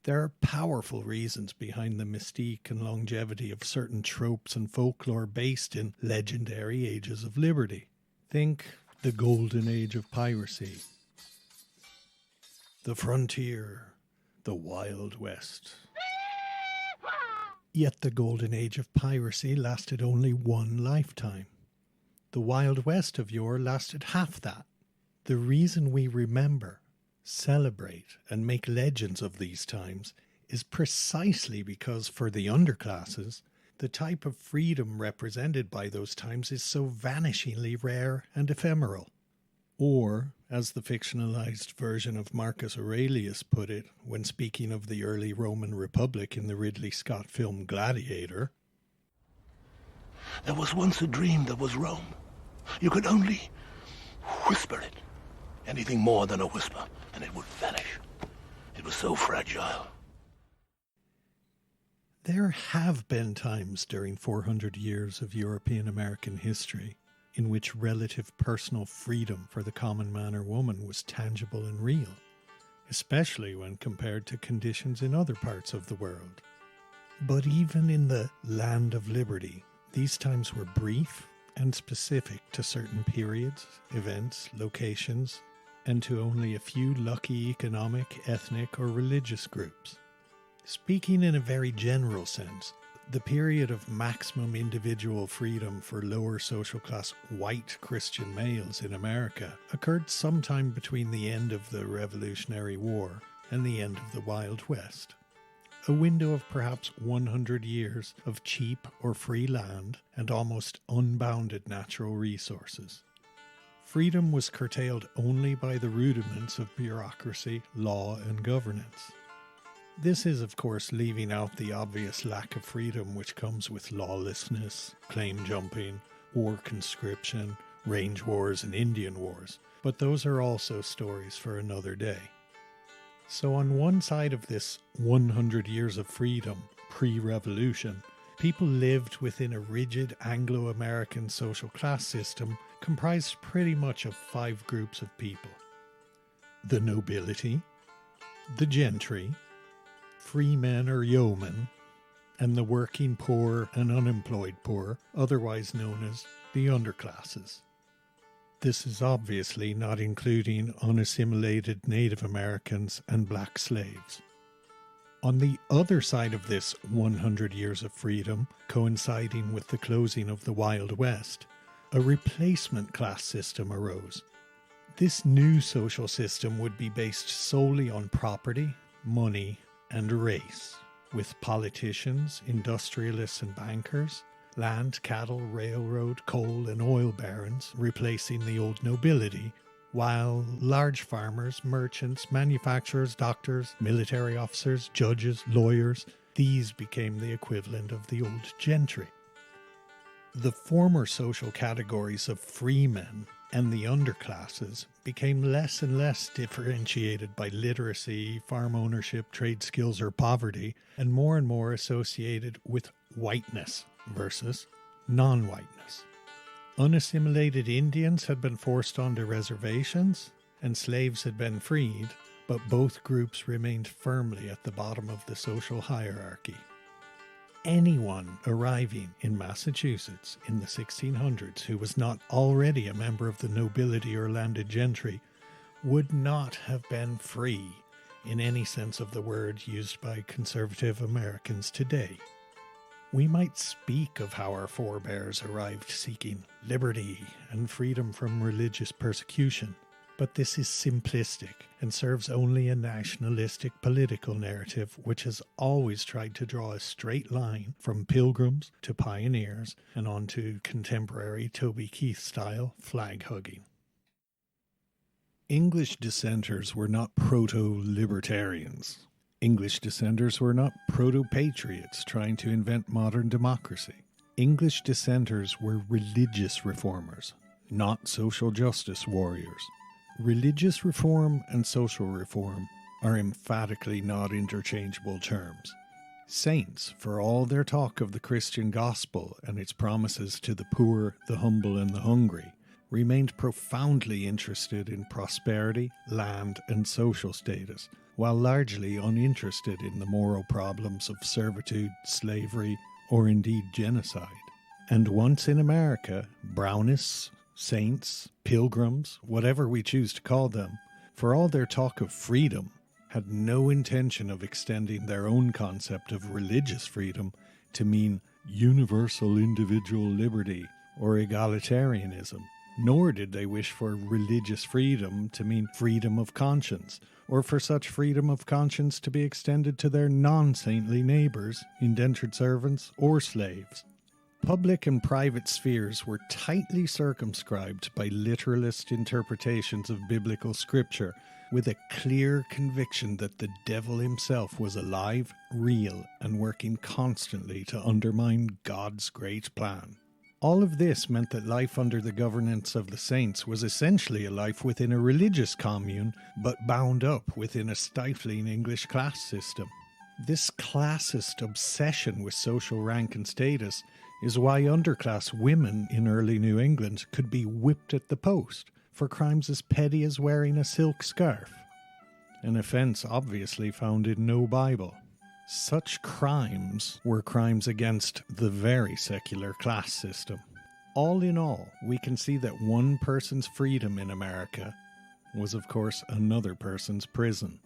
There are powerful reasons behind the mystique and longevity of certain tropes and folklore based in legendary ages of liberty. Think the golden age of piracy, the frontier, the Wild West. Yet the golden age of piracy lasted only one lifetime. The Wild West of yore lasted half that. The reason we remember, celebrate, and make legends of these times is precisely because for the underclasses, the type of freedom represented by those times is so vanishingly rare and ephemeral. Or, as the fictionalized version of Marcus Aurelius put it when speaking of the early Roman Republic in the Ridley Scott film Gladiator, "There was once a dream that was Rome. You could only whisper it. Anything more than a whisper, and it would vanish. It was so fragile." There have been times during 400 years of European American history in which relative personal freedom for the common man or woman was tangible and real, especially when compared to conditions in other parts of the world. But even in the land of liberty, these times were brief and specific to certain periods, events, locations, and to only a few lucky economic, ethnic, or religious groups. Speaking in a very general sense, the period of maximum individual freedom for lower social class white Christian males in America occurred sometime between the end of the Revolutionary War and the end of the Wild West. A window of perhaps 100 years of cheap or free land and almost unbounded natural resources. Freedom was curtailed only by the rudiments of bureaucracy, law, and governance. This is, of course, leaving out the obvious lack of freedom which comes with lawlessness, claim jumping, war conscription, range wars, and Indian wars, but those are also stories for another day. So on one side of this 100 years of freedom, pre-revolution, people lived within a rigid Anglo-American social class system comprised pretty much of 5 groups of people: the nobility, the gentry, freemen or yeomen, and the working poor and unemployed poor, otherwise known as the underclasses. This is obviously not including unassimilated Native Americans and black slaves. On the other side of this 100 years of freedom, coinciding with the closing of the Wild West, a replacement class system arose. This new social system would be based solely on property, money, and race, with politicians, industrialists, and bankers, land, cattle, railroad, coal, and oil barons replacing the old nobility, while large farmers, merchants, manufacturers, doctors, military officers, judges, lawyers, these became the equivalent of the old gentry. The former social categories of freemen and the underclasses became less and less differentiated by literacy, farm ownership, trade skills, or poverty, and more associated with whiteness versus non-whiteness. Unassimilated Indians had been forced onto reservations, and slaves had been freed, but both groups remained firmly at the bottom of the social hierarchy. Anyone arriving in Massachusetts in the 1600s who was not already a member of the nobility or landed gentry would not have been free in any sense of the word used by conservative Americans today. We might speak of how our forebears arrived seeking liberty and freedom from religious persecution, but this is simplistic and serves only a nationalistic political narrative which has always tried to draw a straight line from Pilgrims to pioneers and on to contemporary Toby Keith-style flag-hugging. English dissenters were not proto-libertarians. English dissenters were not proto-patriots trying to invent modern democracy. English dissenters were religious reformers, not social justice warriors. Religious reform and social reform are emphatically not interchangeable terms. Saints, for all their talk of the Christian gospel and its promises to the poor, the humble, and the hungry, remained profoundly interested in prosperity, land, and social status, while largely uninterested in the moral problems of servitude, slavery, or indeed genocide. And once in America, Brownists, saints, pilgrims, whatever we choose to call them, for all their talk of freedom, had no intention of extending their own concept of religious freedom to mean universal individual liberty or egalitarianism, nor did they wish for religious freedom to mean freedom of conscience, or for such freedom of conscience to be extended to their non-saintly neighbours, indentured servants, or slaves. Public and private spheres were tightly circumscribed by literalist interpretations of biblical scripture, with a clear conviction that the devil himself was alive, real, and working constantly to undermine God's great plan. All of this meant that life under the governance of the saints was essentially a life within a religious commune, but bound up within a stifling English class system. This classist obsession with social rank and status is why underclass women in early New England could be whipped at the post for crimes as petty as wearing a silk scarf, an offence obviously found in no Bible. Such crimes were crimes against the very secular class system. All in all, we can see that one person's freedom in America was, of course, another person's prison.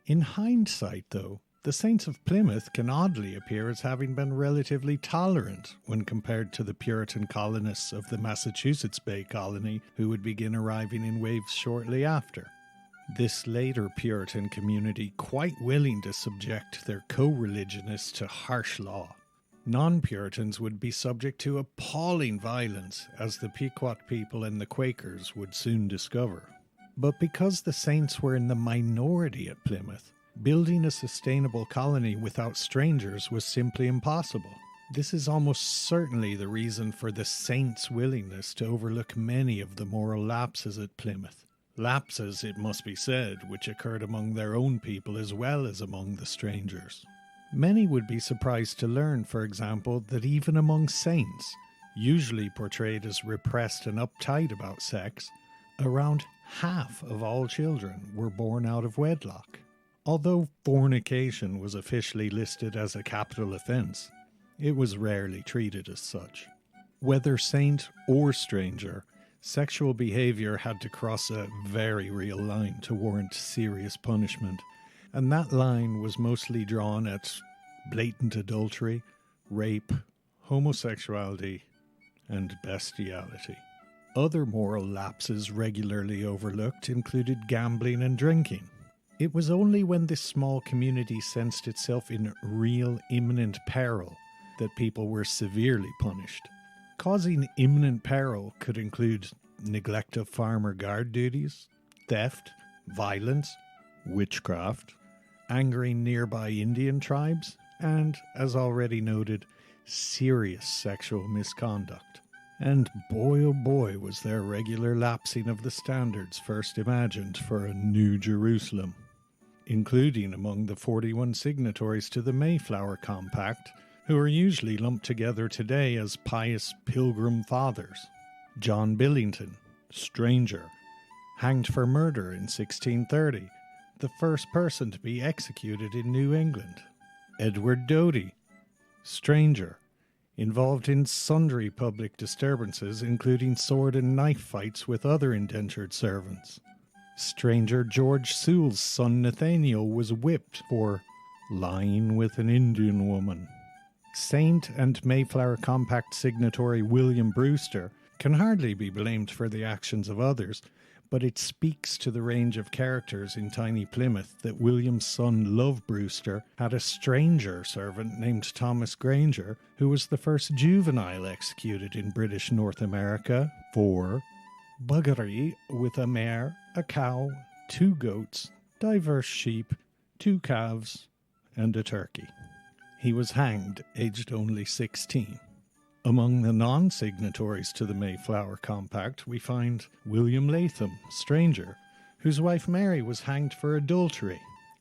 In hindsight, though, the Saints of Plymouth can oddly appear as having been relatively tolerant when compared to the Puritan colonists of the Massachusetts Bay Colony who would begin arriving in waves shortly after. This later Puritan community quite willing to subject their co-religionists to harsh law. Non-Puritans would be subject to appalling violence, as the Pequot people and the Quakers would soon discover. But because the Saints were in the minority at Plymouth, building a sustainable colony without strangers was simply impossible. This is almost certainly the reason for the Saints' willingness to overlook many of the moral lapses at Plymouth. Lapses, it must be said, which occurred among their own people as well as among the strangers. Many would be surprised to learn, for example, that even among saints, usually portrayed as repressed and uptight about sex, around half of all children were born out of wedlock. Although fornication was officially listed as a capital offence, it was rarely treated as such. Whether saint or stranger, sexual behaviour had to cross a very real line to warrant serious punishment, and that line was mostly drawn at blatant adultery, rape, homosexuality, and bestiality. Other moral lapses regularly overlooked included gambling and drinking. It was only when this small community sensed itself in real imminent peril that people were severely punished. Causing imminent peril could include neglect of farmer guard duties, theft, violence, witchcraft, angering nearby Indian tribes, and, as already noted, serious sexual misconduct. And boy oh boy was there regular lapsing of the standards first imagined for a New Jerusalem, including among the 41 signatories to the Mayflower Compact, who are usually lumped together today as pious Pilgrim Fathers. John Billington, stranger, hanged for murder in 1630, the first person to be executed in New England. Edward Doty, stranger, involved in sundry public disturbances, including sword and knife fights with other indentured servants. Stranger George Sewell's son Nathaniel was whipped for lying with an Indian woman. Saint and Mayflower Compact signatory William Brewster can hardly be blamed for the actions of others, but it speaks to the range of characters in tiny Plymouth that William's son Love Brewster had a stranger servant named Thomas Granger, who was the first juvenile executed in British North America for buggery with a mare, a cow, 2 goats, diverse sheep, 2 calves, and a turkey. He was hanged, aged only 16. Among the non-signatories to the Mayflower Compact, we find William Latham, stranger, whose wife Mary was hanged for adultery.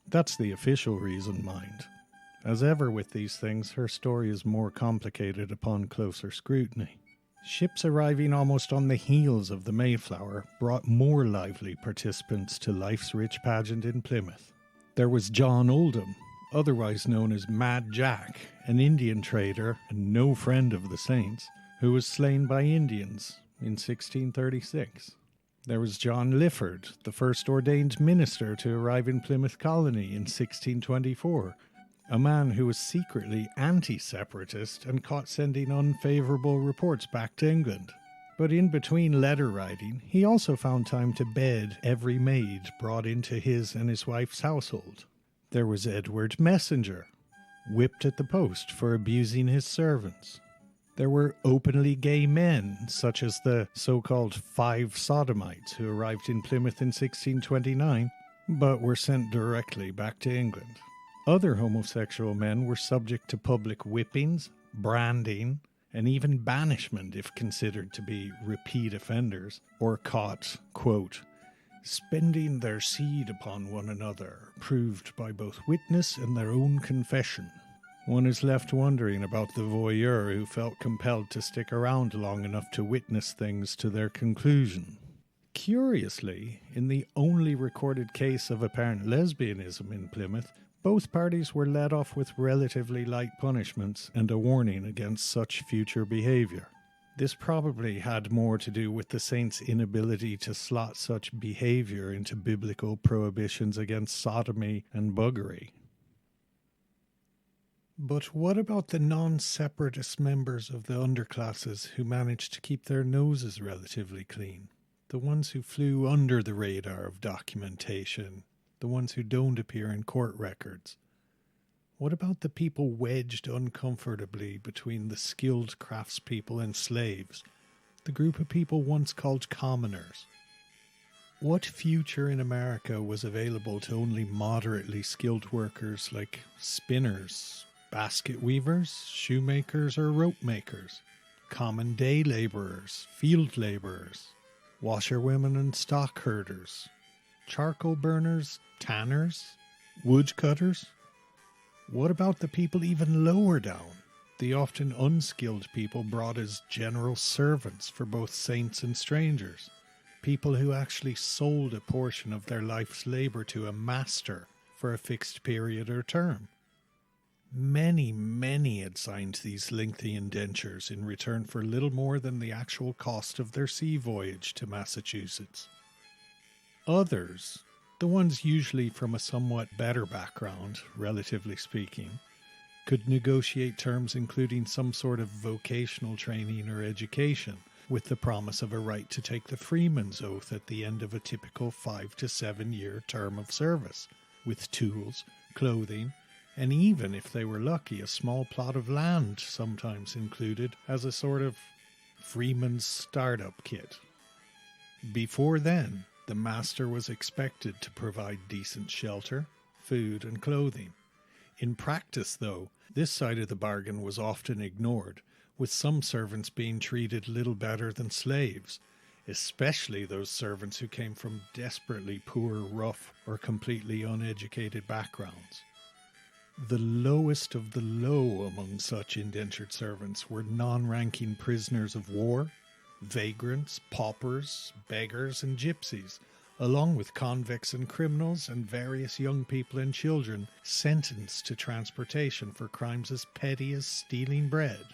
That's the official reason, mind. As ever with these things, her story is more complicated upon closer scrutiny. Ships arriving almost on the heels of the Mayflower brought more lively participants to life's rich pageant in Plymouth. There was John Oldham, otherwise known as Mad Jack, an Indian trader and no friend of the saints, who was slain by Indians in 1636. There was John Lifford, the first ordained minister to arrive in Plymouth Colony in 1624, a man who was secretly anti-separatist and caught sending unfavourable reports back to England. But in between letter writing, he also found time to bed every maid brought into his and his wife's household. There was Edward Messenger, whipped at the post for abusing his servants. There were openly gay men, such as the so-called 5 Sodomites who arrived in Plymouth in 1629, but were sent directly back to England. Other homosexual men were subject to public whippings, branding, and even banishment if considered to be repeat offenders, or caught, quote, spending their seed upon one another, proved by both witness and their own confession. One is left wondering about the voyeur who felt compelled to stick around long enough to witness things to their conclusion. Curiously, in the only recorded case of apparent lesbianism in Plymouth, both parties were let off with relatively light punishments and a warning against such future behaviour. This probably had more to do with the saints' inability to slot such behaviour into biblical prohibitions against sodomy and buggery. But what about the non-separatist members of the underclasses who managed to keep their noses relatively clean? The ones who flew under the radar of documentation, the ones who don't appear in court records. What about the people wedged uncomfortably between the skilled craftspeople and slaves, the group of people once called commoners? What future in America was available to only moderately skilled workers like spinners, basket weavers, shoemakers, or rope makers, common day labourers, field labourers, washerwomen and stock herders, charcoal burners, tanners, woodcutters? What about the people even lower down, the often unskilled people brought as general servants for both saints and strangers, people who actually sold a portion of their life's labour to a master for a fixed period or term? Many had signed these lengthy indentures in return for little more than the actual cost of their sea voyage to Massachusetts. Others, the ones usually from a somewhat better background, relatively speaking, could negotiate terms including some sort of vocational training or education, with the promise of a right to take the freeman's oath at the end of a typical 5 to 7 year term of service, with tools, clothing, and even, if they were lucky, a small plot of land sometimes included as a sort of freeman's startup kit. Before then, the master was expected to provide decent shelter, food, and clothing. In practice, though, this side of the bargain was often ignored, with some servants being treated little better than slaves, especially those servants who came from desperately poor, rough, or completely uneducated backgrounds. The lowest of the low among such indentured servants were non-ranking prisoners of war, vagrants, paupers, beggars, and gypsies, along with convicts and criminals and various young people and children sentenced to transportation for crimes as petty as stealing bread.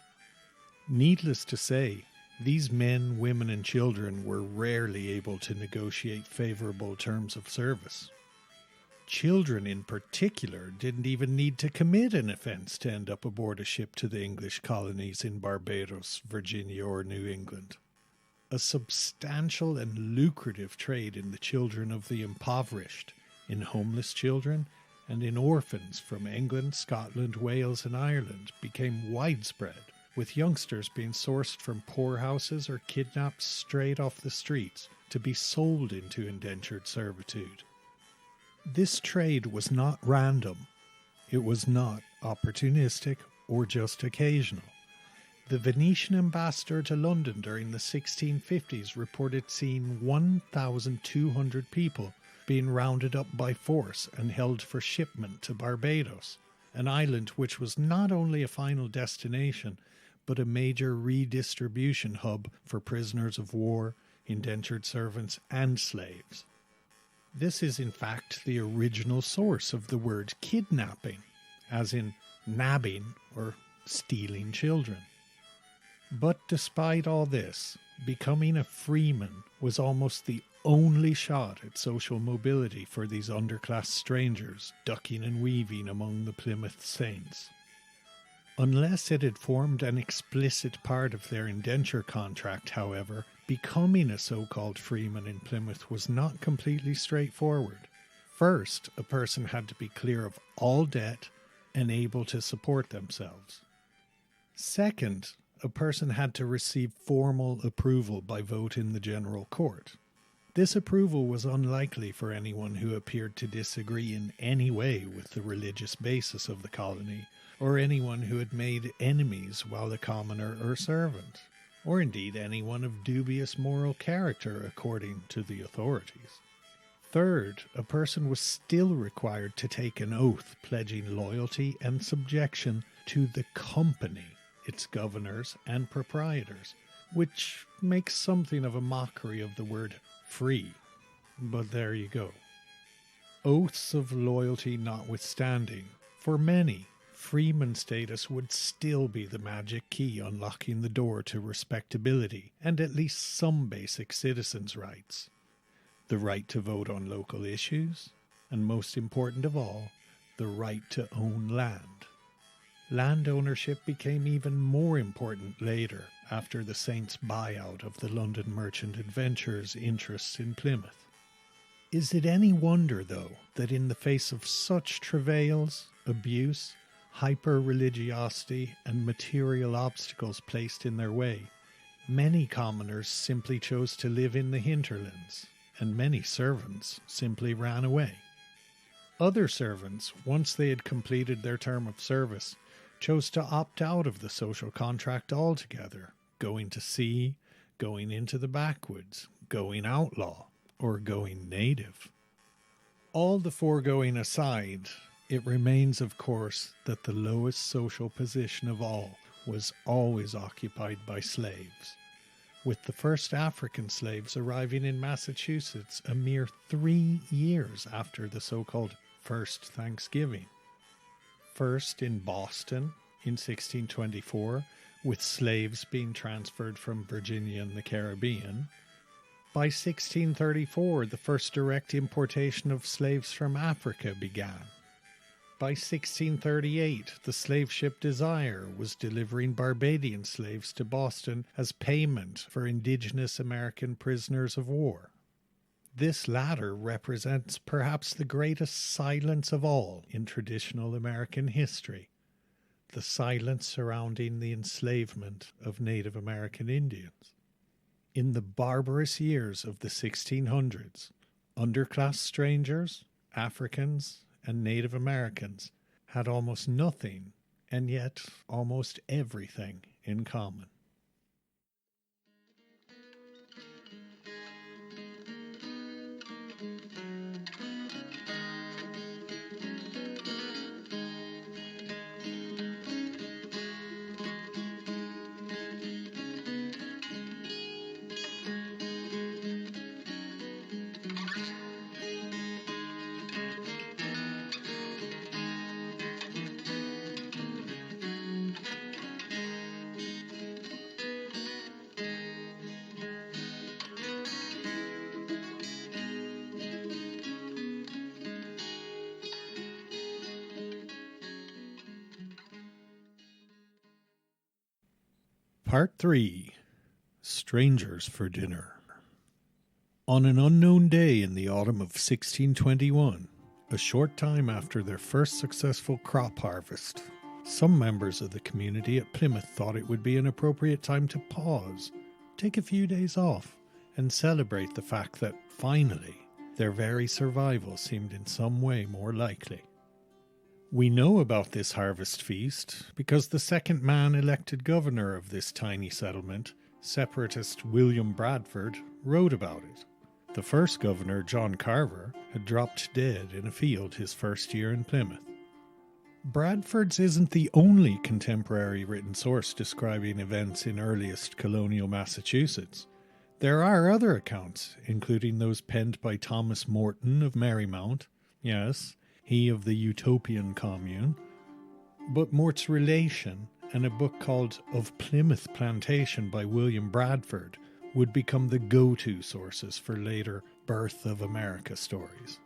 Needless to say, these men, women, and children were rarely able to negotiate favorable terms of service. Children in particular didn't even need to commit an offense to end up aboard a ship to the English colonies in Barbados, Virginia, or New England. A substantial and lucrative trade in the children of the impoverished, in homeless children, and in orphans from England, Scotland, Wales, and Ireland became widespread, with youngsters being sourced from poorhouses or kidnapped straight off the streets to be sold into indentured servitude. This trade was not random. It was not opportunistic or just occasional. The Venetian ambassador to London during the 1650s reported seeing 1,200 people being rounded up by force and held for shipment to Barbados, an island which was not only a final destination, but a major redistribution hub for prisoners of war, indentured servants, and slaves. This is in fact the original source of the word kidnapping, as in nabbing or stealing children. But despite all this, becoming a freeman was almost the only shot at social mobility for these underclass strangers ducking and weaving among the Plymouth Saints. Unless it had formed an explicit part of their indenture contract, however, becoming a so-called freeman in Plymouth was not completely straightforward. First, a person had to be clear of all debt and able to support themselves. Second, a person had to receive formal approval by vote in the General Court. This approval was unlikely for anyone who appeared to disagree in any way with the religious basis of the colony, or anyone who had made enemies while a commoner or servant, or indeed anyone of dubious moral character according to the authorities. Third, a person was still required to take an oath pledging loyalty and subjection to the company, its governors and proprietors, which makes something of a mockery of the word free. But there you go. Oaths of loyalty notwithstanding, for many, freeman status would still be the magic key unlocking the door to respectability and at least some basic citizens' rights. The right to vote on local issues, and most important of all, the right to own land. Land ownership became even more important later, after the Saints' buyout of the London merchant adventurers' interests in Plymouth. Is it any wonder, though, that in the face of such travails, abuse, hyper-religiosity, and material obstacles placed in their way, many commoners simply chose to live in the hinterlands, and many servants simply ran away? Other servants, once they had completed their term of service, chose to opt out of the social contract altogether, going to sea, going into the backwoods, going outlaw, or going native. All the foregoing aside, it remains, of course, that the lowest social position of all was always occupied by slaves, with the first African slaves arriving in Massachusetts a mere 3 years after the so-called First Thanksgiving. First in Boston in 1624, with slaves being transferred from Virginia and the Caribbean. By 1634, the first direct importation of slaves from Africa began. By 1638, the slave ship Desire was delivering Barbadian slaves to Boston as payment for indigenous American prisoners of war. This latter represents perhaps the greatest silence of all in traditional American history, the silence surrounding the enslavement of Native American Indians. In the barbarous years of the 1600s, underclass strangers, Africans, and Native Americans had almost nothing, and yet almost everything in common. Part 3. Strangers for Dinner. On an unknown day in the autumn of 1621, a short time after their first successful crop harvest, some members of the community at Plymouth thought it would be an appropriate time to pause, take a few days off, and celebrate the fact that, finally, their very survival seemed in some way more likely. We know about this harvest feast because the second man elected governor of this tiny settlement, separatist William Bradford, wrote about it. The first governor, John Carver, had dropped dead in a field his first year in Plymouth. Bradford's isn't the only contemporary written source describing events in earliest colonial Massachusetts. There are other accounts, including those penned by Thomas Morton of Marymount, yes, he of the Utopian Commune, but Mort's relation and a book called Of Plymouth Plantation by William Bradford would become the go-to sources for later Birth of America stories.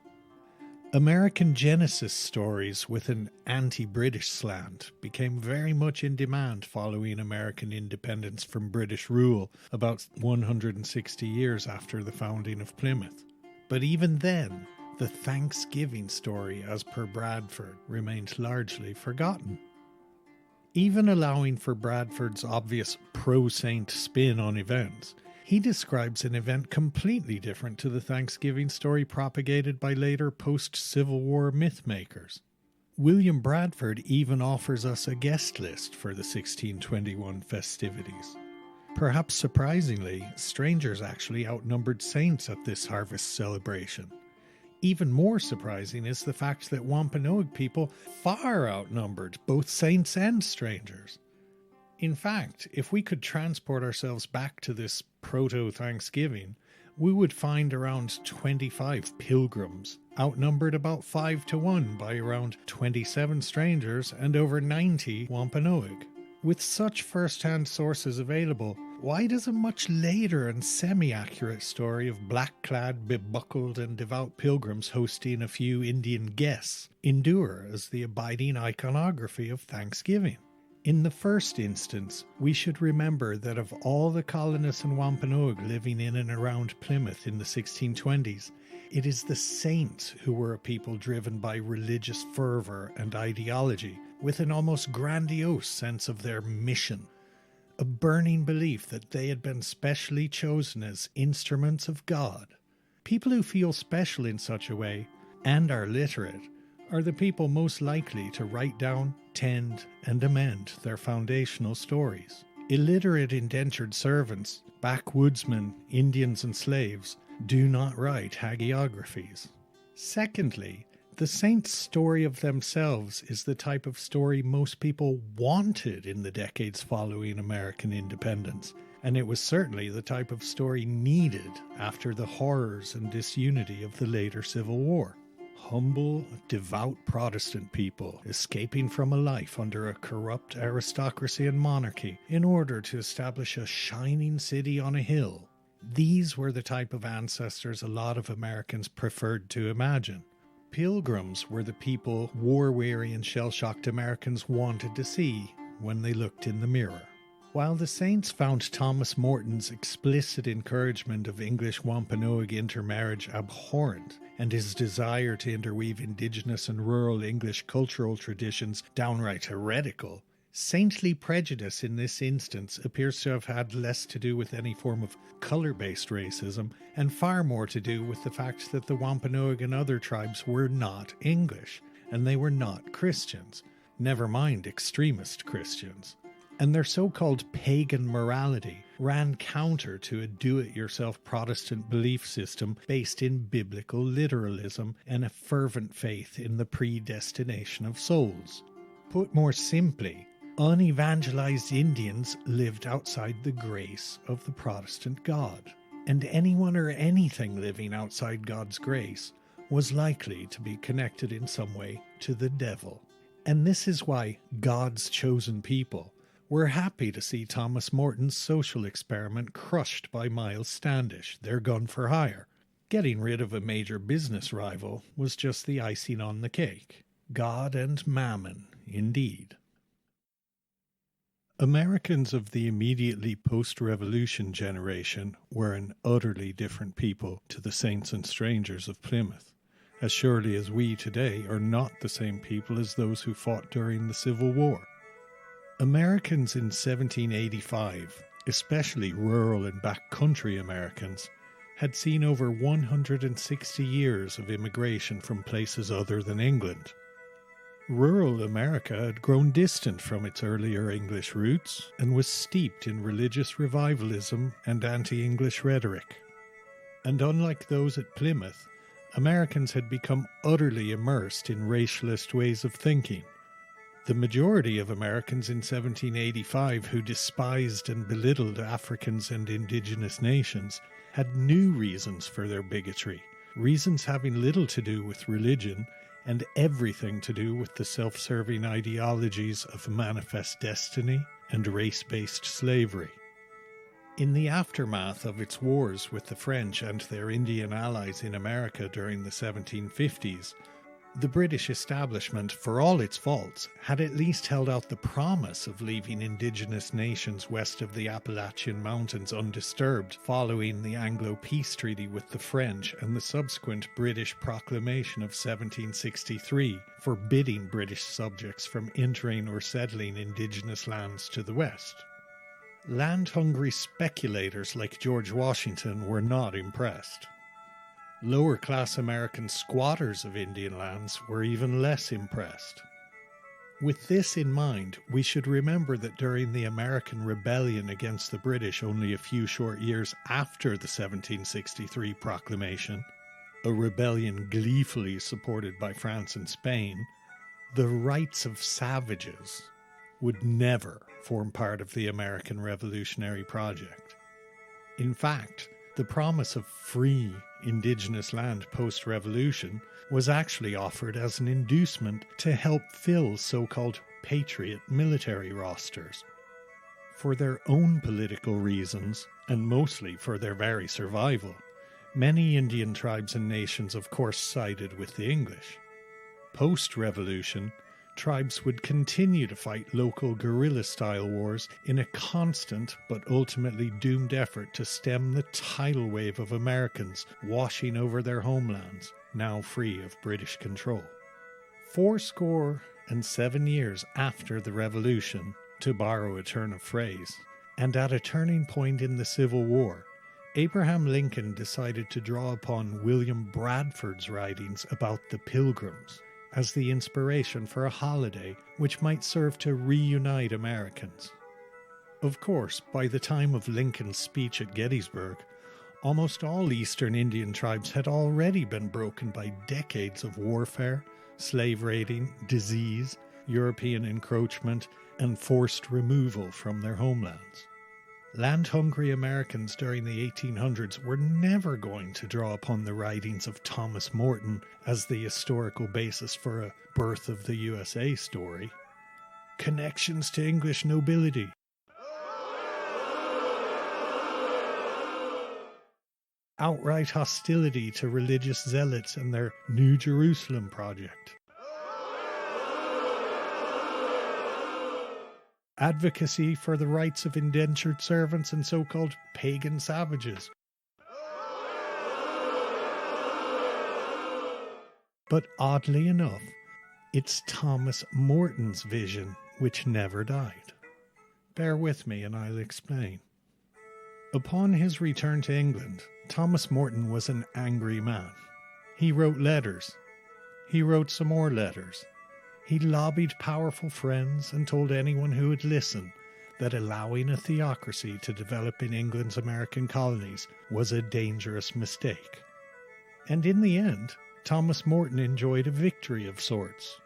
American Genesis stories with an anti-British slant became very much in demand following American independence from British rule about 160 years after the founding of Plymouth. But even then, the Thanksgiving story as per Bradford remained largely forgotten. Even allowing for Bradford's obvious pro-saint spin on events, he describes an event completely different to the Thanksgiving story propagated by later post-Civil War mythmakers. William Bradford even offers us a guest list for the 1621 festivities. Perhaps surprisingly, strangers actually outnumbered saints at this harvest celebration. Even more surprising is the fact that Wampanoag people far outnumbered both saints and strangers. In fact, if we could transport ourselves back to this proto-Thanksgiving, we would find around 25 pilgrims, outnumbered about 5-1 by around 27 strangers and over 90 Wampanoag. With such first-hand sources available, why does a much later and semi-accurate story of black-clad, bebuckled and devout pilgrims hosting a few Indian guests endure as the abiding iconography of Thanksgiving? In the first instance, we should remember that of all the colonists and Wampanoag living in and around Plymouth in the 1620s, it is the saints who were a people driven by religious fervour and ideology, with an almost grandiose sense of their mission, a burning belief that they had been specially chosen as instruments of God. People who feel special in such a way, and are literate, are the people most likely to write down, tend, and amend their foundational stories. Illiterate indentured servants, backwoodsmen, Indians and slaves do not write hagiographies. Secondly, the saints' story of themselves is the type of story most people wanted in the decades following American independence, and it was certainly the type of story needed after the horrors and disunity of the later Civil War. Humble, devout Protestant people escaping from a life under a corrupt aristocracy and monarchy in order to establish a shining city on a hill. These were the type of ancestors a lot of Americans preferred to imagine. Pilgrims were the people war-weary and shell-shocked Americans wanted to see when they looked in the mirror. While the saints found Thomas Morton's explicit encouragement of English Wampanoag intermarriage abhorrent, and his desire to interweave indigenous and rural English cultural traditions downright heretical, saintly prejudice in this instance appears to have had less to do with any form of colour-based racism and far more to do with the fact that the Wampanoag and other tribes were not English, and they were not Christians, never mind extremist Christians. And their so-called pagan morality ran counter to a do-it-yourself Protestant belief system based in biblical literalism and a fervent faith in the predestination of souls. Put more simply, unevangelized Indians lived outside the grace of the Protestant God, and anyone or anything living outside God's grace was likely to be connected in some way to the devil. And this is why God's chosen people were happy to see Thomas Morton's social experiment crushed by Miles Standish, their gun for hire. Getting rid of a major business rival was just the icing on the cake. God and Mammon, indeed. Americans of the immediately post-revolution generation were an utterly different people to the saints and strangers of Plymouth, as surely as we today are not the same people as those who fought during the Civil War. Americans in 1785, especially rural and backcountry Americans, had seen over 160 years of immigration from places other than England. rural America had grown distant from its earlier English roots and was steeped in religious revivalism and anti-English rhetoric. And unlike those at Plymouth, Americans had become utterly immersed in racialist ways of thinking. The majority of Americans in 1785 who despised and belittled Africans and indigenous nations had new reasons for their bigotry, reasons having little to do with religion and everything to do with the self-serving ideologies of manifest destiny and race-based slavery. In the aftermath of its wars with the French and their Indian allies in America during the 1750s, the British establishment, for all its faults, had at least held out the promise of leaving indigenous nations west of the Appalachian Mountains undisturbed following the Anglo Peace Treaty with the French and the subsequent British Proclamation of 1763 forbidding British subjects from entering or settling indigenous lands to the west. Land-hungry speculators like George Washington were not impressed. Lower-class American squatters of Indian lands were even less impressed. With this in mind, we should remember that during the American rebellion against the British only a few short years after the 1763 proclamation, a rebellion gleefully supported by France and Spain, the rights of savages would never form part of the American revolutionary project. In fact, the promise of free indigenous land post-revolution was actually offered as an inducement to help fill so-called patriot military rosters. For their own political reasons, and mostly for their very survival, many Indian tribes and nations of course sided with the English. Post-revolution, tribes would continue to fight local guerrilla-style wars in a constant but ultimately doomed effort to stem the tidal wave of Americans washing over their homelands, now free of British control. 77 years after the Revolution, to borrow a turn of phrase, and at a turning point in the Civil War, Abraham Lincoln decided to draw upon William Bradford's writings about the Pilgrims as the inspiration for a holiday which might serve to reunite Americans. Of course, by the time of Lincoln's speech at Gettysburg, almost all Eastern Indian tribes had already been broken by decades of warfare, slave raiding, disease, European encroachment, and forced removal from their homelands. Land-hungry Americans during the 1800s were never going to draw upon the writings of Thomas Morton as the historical basis for a birth of the USA story. Connections to English nobility. Outright hostility to religious zealots and their New Jerusalem project. Advocacy for the rights of indentured servants and so-called pagan savages. But oddly enough, it's Thomas Morton's vision which never died. Bear with me and I'll explain. Upon his return to England, Thomas Morton was an angry man. He wrote letters. He wrote some more letters. He lobbied powerful friends and told anyone who would listen that allowing a theocracy to develop in England's American colonies was a dangerous mistake. And in the end, Thomas Morton enjoyed a victory of sorts.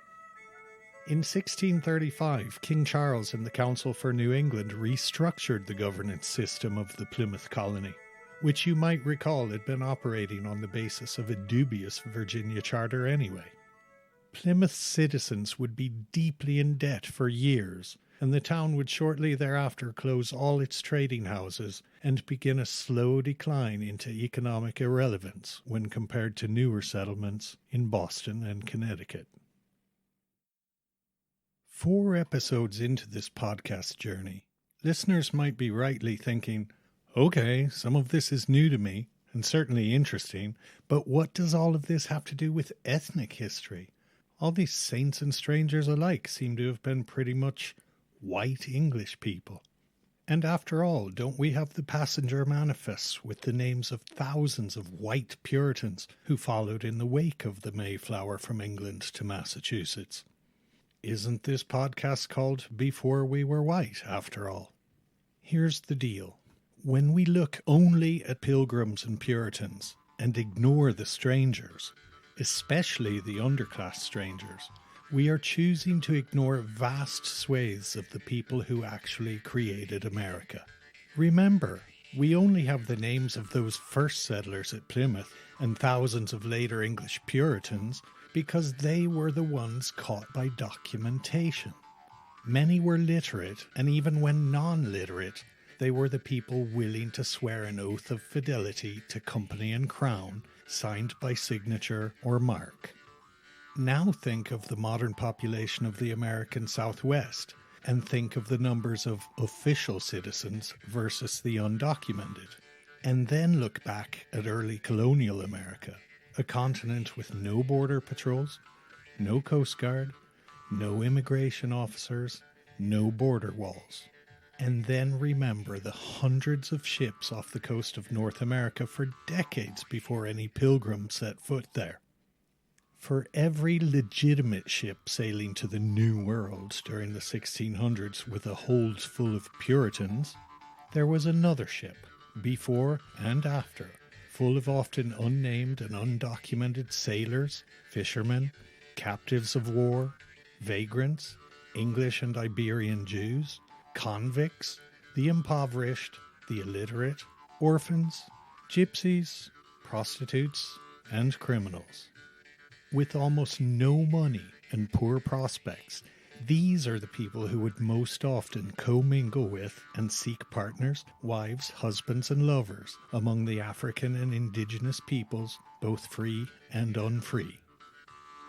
In 1635, King Charles and the Council for New England restructured the governance system of the Plymouth colony, which you might recall had been operating on the basis of a dubious Virginia charter anyway. Plymouth's citizens would be deeply in debt for years, and the town would shortly thereafter close all its trading houses and begin a slow decline into economic irrelevance when compared to newer settlements in Boston and Connecticut. 4 episodes into this podcast journey, listeners might be rightly thinking, okay, some of this is new to me and certainly interesting, but what does all of this have to do with ethnic history? All these saints and strangers alike seem to have been pretty much white English people. And after all, don't we have the passenger manifests with the names of thousands of white Puritans who followed in the wake of the Mayflower from England to Massachusetts? Isn't this podcast called Before We Were White, after all? Here's the deal. When we look only at Pilgrims and Puritans and ignore the strangers, especially the underclass strangers, we are choosing to ignore vast swathes of the people who actually created America. Remember, we only have the names of those first settlers at Plymouth and thousands of later English Puritans because they were the ones caught by documentation. Many were literate, and even when non-literate, they were the people willing to swear an oath of fidelity to company and crown, signed by signature or mark. Now think of the modern population of the American Southwest, and think of the numbers of official citizens versus the undocumented. And then look back at early colonial America, a continent with no border patrols, no Coast Guard, no immigration officers, no border walls. And then remember the hundreds of ships off the coast of North America for decades before any pilgrim set foot there. For every legitimate ship sailing to the New World during the 1600s with a hold full of Puritans, there was another ship, before and after, full of often unnamed and undocumented sailors, fishermen, captives of war, vagrants, English and Iberian Jews, convicts, the impoverished, the illiterate, orphans, gypsies, prostitutes, and criminals. With almost no money and poor prospects, these are the people who would most often commingle with and seek partners, wives, husbands, and lovers among the African and indigenous peoples, both free and unfree.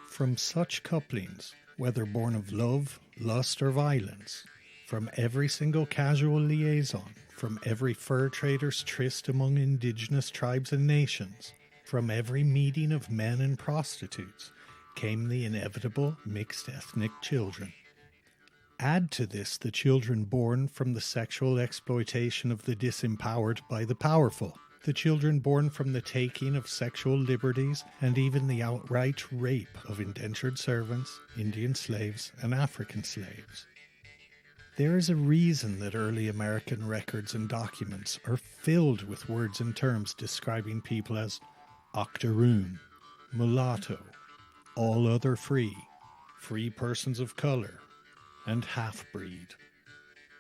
From such couplings, whether born of love, lust, or violence, from every single casual liaison, from every fur trader's tryst among indigenous tribes and nations, from every meeting of men and prostitutes, came the inevitable mixed ethnic children. Add to this the children born from the sexual exploitation of the disempowered by the powerful, the children born from the taking of sexual liberties and even the outright rape of indentured servants, Indian slaves, and African slaves. There is a reason that early American records and documents are filled with words and terms describing people as octoroon, mulatto, all other free, free persons of color, and half-breed.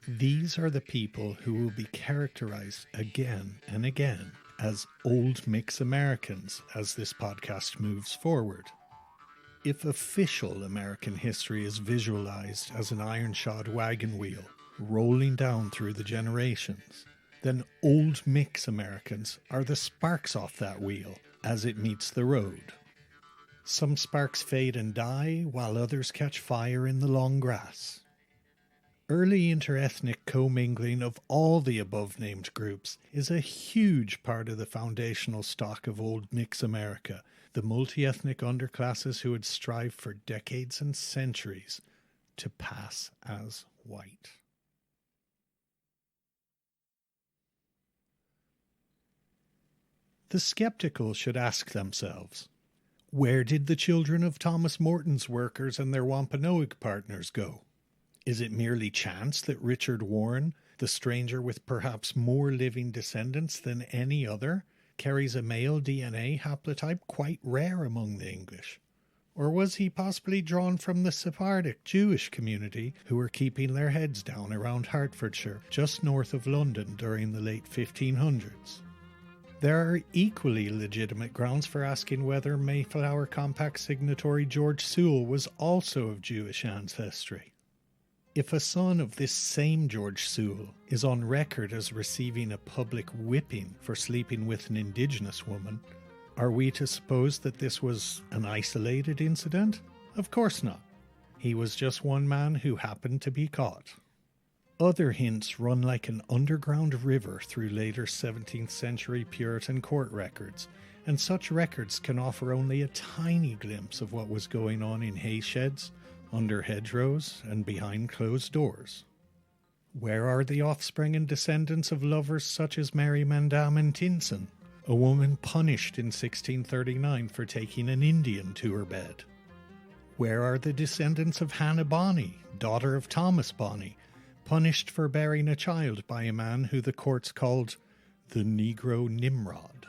These are the people who will be characterized again and again as Old Mix Americans as this podcast moves forward. If official American history is visualized as an iron-shod wagon wheel rolling down through the generations, then Old Mix Americans are the sparks off that wheel as it meets the road. Some sparks fade and die, while others catch fire in the long grass. Early interethnic commingling of all the above-named groups is a huge part of the foundational stock of Old Mix America, the multi-ethnic underclasses who would strive for decades and centuries to pass as white. The skeptical should ask themselves, where did the children of Thomas Morton's workers and their Wampanoag partners go? Is it merely chance that Richard Warren, the stranger with perhaps more living descendants than any other, carries a male DNA haplotype quite rare among the English? Or was he possibly drawn from the Sephardic Jewish community who were keeping their heads down around Hertfordshire, just north of London during the late 1500s? There are equally legitimate grounds for asking whether Mayflower Compact signatory George Sewell was also of Jewish ancestry. If a son of this same George Sewell is on record as receiving a public whipping for sleeping with an indigenous woman, are we to suppose that this was an isolated incident? Of course not. He was just one man who happened to be caught. Other hints run like an underground river through later 17th century Puritan court records, and such records can offer only a tiny glimpse of what was going on in hay sheds, under hedgerows, and behind closed doors. Where are the offspring and descendants of lovers such as Mary Mandamin Tinson, a woman punished in 1639 for taking an Indian to her bed? Where are the descendants of Hannah Bonney, daughter of Thomas Bonney, punished for bearing a child by a man who the courts called the Negro Nimrod?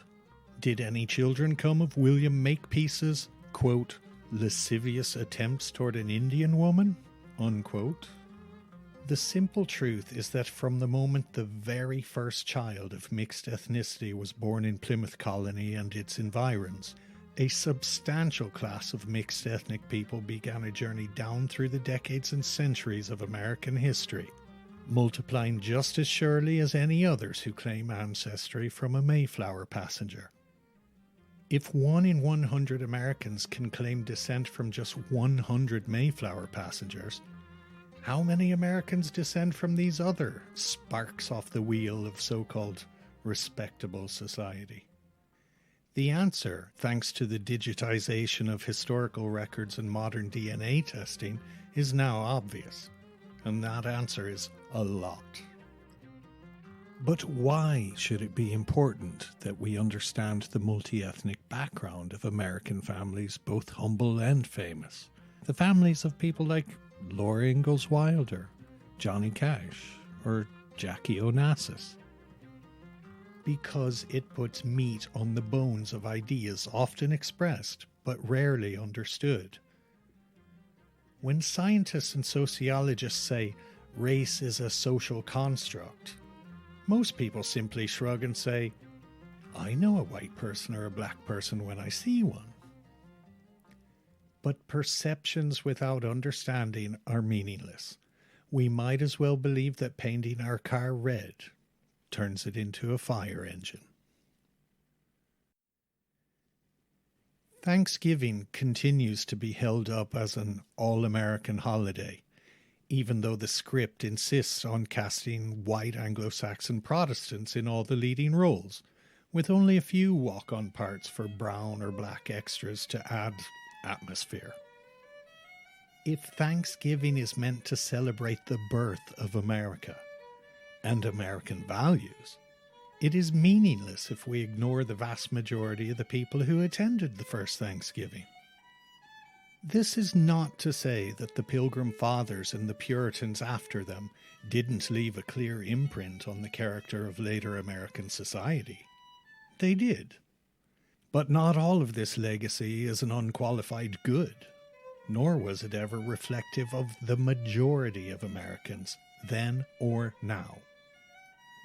Did any children come of William Makepeace's, quote, lascivious attempts toward an Indian woman, unquote? The simple truth is that from the moment the very first child of mixed ethnicity was born in Plymouth Colony and its environs, a substantial class of mixed ethnic people began a journey down through the decades and centuries of American history, multiplying just as surely as any others who claim ancestry from a Mayflower passenger. If 1 in 100 Americans can claim descent from just 100 Mayflower passengers, how many Americans descend from these other sparks off the wheel of so-called respectable society? The answer, thanks to the digitization of historical records and modern DNA testing, is now obvious. And that answer is a lot. But why should it be important that we understand the multi-ethnic background of American families, both humble and famous? The families of people like Laura Ingalls Wilder, Johnny Cash, or Jackie Onassis? Because it puts meat on the bones of ideas often expressed but rarely understood. When scientists and sociologists say race is a social construct, most people simply shrug and say, I know a white person or a black person when I see one. But perceptions without understanding are meaningless. We might as well believe that painting our car red turns it into a fire engine. Thanksgiving continues to be held up as an all-American holiday, even though the script insists on casting white Anglo-Saxon Protestants in all the leading roles, with only a few walk-on parts for brown or black extras to add atmosphere. If Thanksgiving is meant to celebrate the birth of America and American values, it is meaningless if we ignore the vast majority of the people who attended the first Thanksgiving. This is not to say that the Pilgrim Fathers and the Puritans after them didn't leave a clear imprint on the character of later American society. They did. But not all of this legacy is an unqualified good, nor was it ever reflective of the majority of Americans, then or now.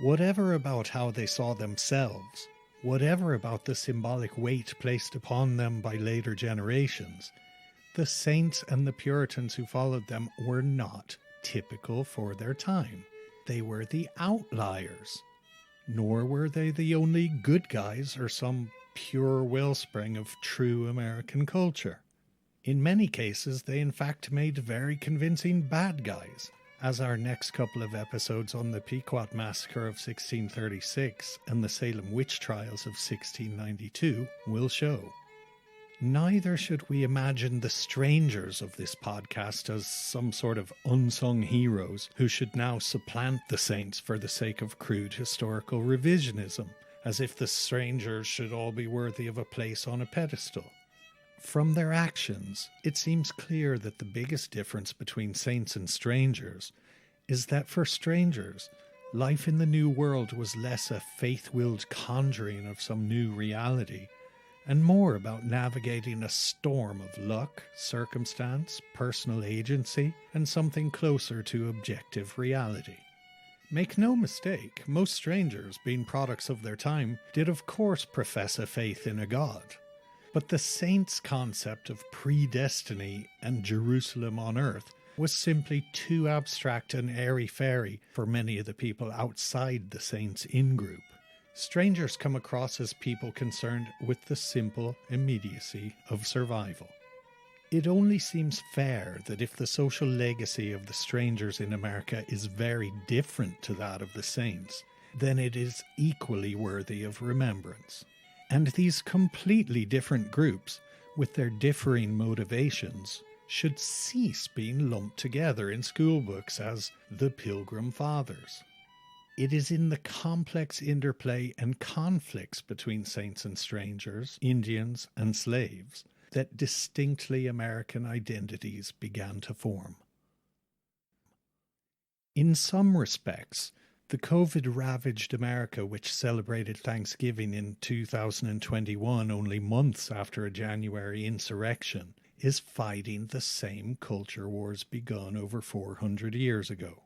Whatever about how they saw themselves, whatever about the symbolic weight placed upon them by later generations, the saints and the Puritans who followed them were not typical for their time. They were the outliers. Nor were they the only good guys or some pure wellspring of true American culture. In many cases, they in fact made very convincing bad guys, as our next couple of episodes on the Pequot Massacre of 1636 and the Salem Witch Trials of 1692 will show. Neither should we imagine the strangers of this podcast as some sort of unsung heroes who should now supplant the saints for the sake of crude historical revisionism, as if the strangers should all be worthy of a place on a pedestal. From their actions, it seems clear that the biggest difference between saints and strangers is that for strangers, life in the New World was less a faith-willed conjuring of some new reality, and more about navigating a storm of luck, circumstance, personal agency, and something closer to objective reality. Make no mistake, most strangers, being products of their time, did of course profess a faith in a God. But the saints' concept of predestiny and Jerusalem on earth was simply too abstract and airy-fairy for many of the people outside the saints' in-group. Strangers come across as people concerned with the simple immediacy of survival. It only seems fair that if the social legacy of the strangers in America is very different to that of the saints, then it is equally worthy of remembrance. And these completely different groups, with their differing motivations, should cease being lumped together in schoolbooks as the Pilgrim Fathers. It is in the complex interplay and conflicts between saints and strangers, Indians and slaves, that distinctly American identities began to form. In some respects, the COVID-ravaged America, which celebrated Thanksgiving in 2021 only months after a January insurrection, is fighting the same culture wars begun over 400 years ago.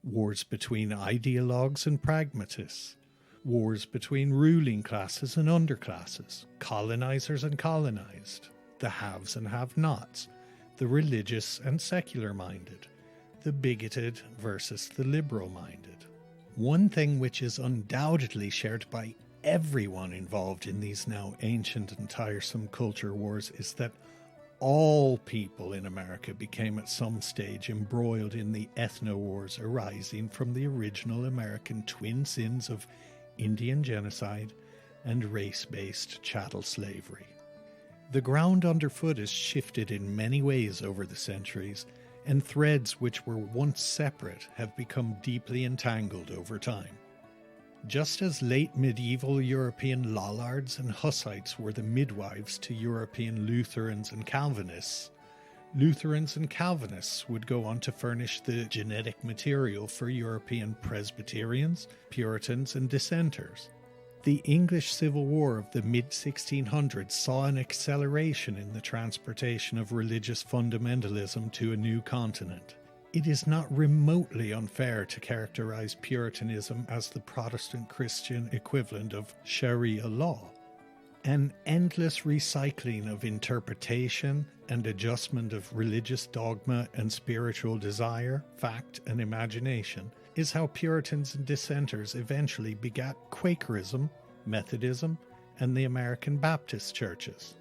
Wars between ideologues and pragmatists. Wars between ruling classes and underclasses, colonizers and colonized, the haves and have-nots, the religious and secular-minded, the bigoted versus the liberal-minded. One thing which is undoubtedly shared by everyone involved in these now ancient and tiresome culture wars is that all people in America became at some stage embroiled in the ethno-wars arising from the original American twin sins of Indian genocide and race-based chattel slavery. The ground underfoot has shifted in many ways over the centuries, and threads which were once separate have become deeply entangled over time. Just as late medieval European Lollards and Hussites were the midwives to European Lutherans and Calvinists, Lutherans and Calvinists would go on to furnish the genetic material for European Presbyterians, Puritans and Dissenters. The English Civil War of the mid-1600s saw an acceleration in the transportation of religious fundamentalism to a new continent. It is not remotely unfair to characterize Puritanism as the Protestant Christian equivalent of Sharia law. An endless recycling of interpretation and adjustment of religious dogma and spiritual desire, fact and imagination is how Puritans and Dissenters eventually begat Quakerism, Methodism, and the American Baptist churches.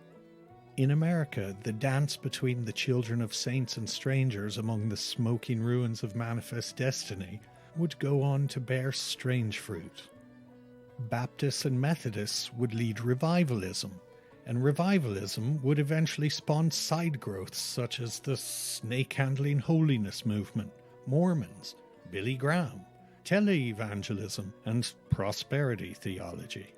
In America, the dance between the children of saints and strangers among the smoking ruins of Manifest Destiny would go on to bear strange fruit. Baptists and Methodists would lead revivalism, and revivalism would eventually spawn side growths such as the snake-handling holiness movement, Mormons, Billy Graham, televangelism, and prosperity theology.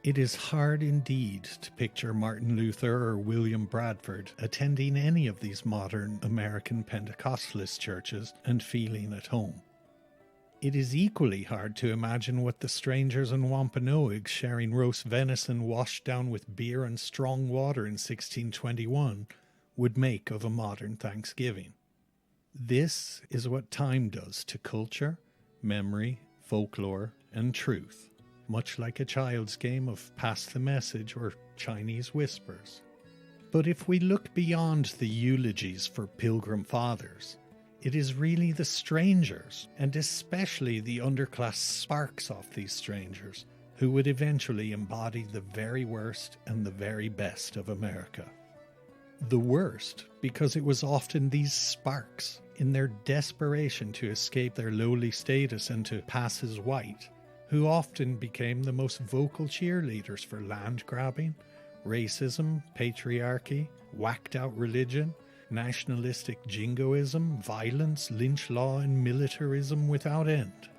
It is hard indeed to picture Martin Luther or William Bradford attending any of these modern American Pentecostalist churches and feeling at home. It is equally hard to imagine what the strangers and Wampanoags sharing roast venison washed down with beer and strong water in 1621 would make of a modern Thanksgiving. This is what time does to culture, memory, folklore, and truth, much like a child's game of pass the message or Chinese whispers. But if we look beyond the eulogies for Pilgrim Fathers, it is really the strangers, and especially the underclass sparks of these strangers, who would eventually embody the very worst and the very best of America. The worst, because it was often these sparks, in their desperation to escape their lowly status and to pass as white, who often became the most vocal cheerleaders for land grabbing, racism, patriarchy, whacked-out religion, nationalistic jingoism, violence, lynch law, and militarism without end.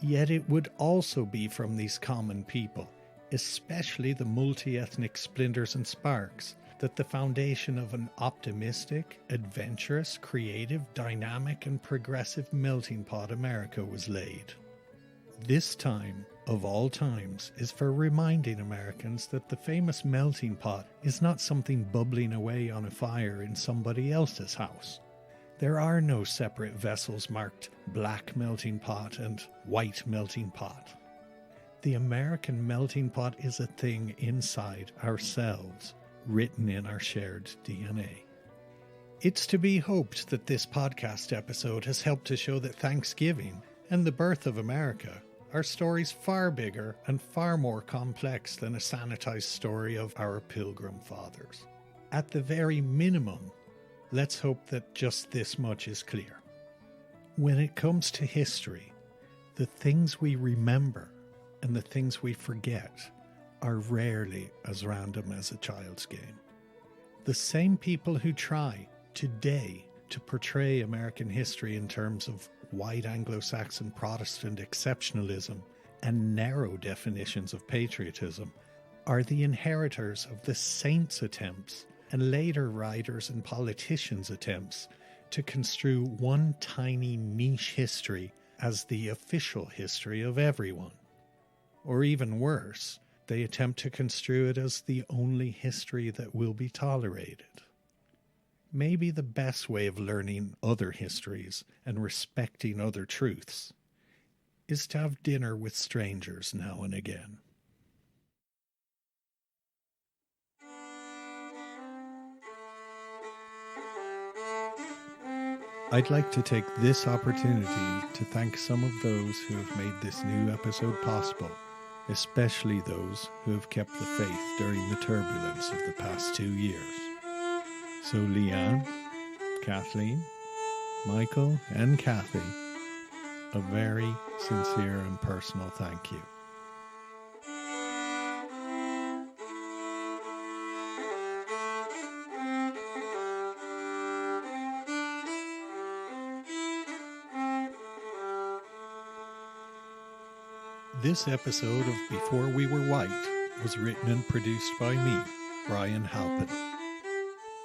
Yet it would also be from these common people, especially the multi-ethnic splinters and sparks, that the foundation of an optimistic, adventurous, creative, dynamic, and progressive melting pot America was laid. This time, of all times, is for reminding Americans that the famous melting pot is not something bubbling away on a fire in somebody else's house. There are no separate vessels marked black melting pot and white melting pot. The American melting pot is a thing inside ourselves, written in our shared DNA. It's to be hoped that this podcast episode has helped to show that Thanksgiving and the birth of America are stories far bigger and far more complex than a sanitized story of our Pilgrim Fathers. At the very minimum, let's hope that just this much is clear. When it comes to history, the things we remember and the things we forget are rarely as random as a child's game. The same people who try today to portray American history in terms of white Anglo-Saxon Protestant exceptionalism and narrow definitions of patriotism are the inheritors of the saints' attempts and later writers' and politicians' attempts to construe one tiny niche history as the official history of everyone. Or even worse, they attempt to construe it as the only history that will be tolerated. Maybe the best way of learning other histories and respecting other truths is to have dinner with strangers now and again. I'd like to take this opportunity to thank some of those who have made this new episode possible, especially those who have kept the faith during the turbulence of the past 2 years. So Leanne, Kathleen, Michael, and Kathy, a very sincere and personal thank you. This episode of Before We Were White was written and produced by me, Brian Halpin.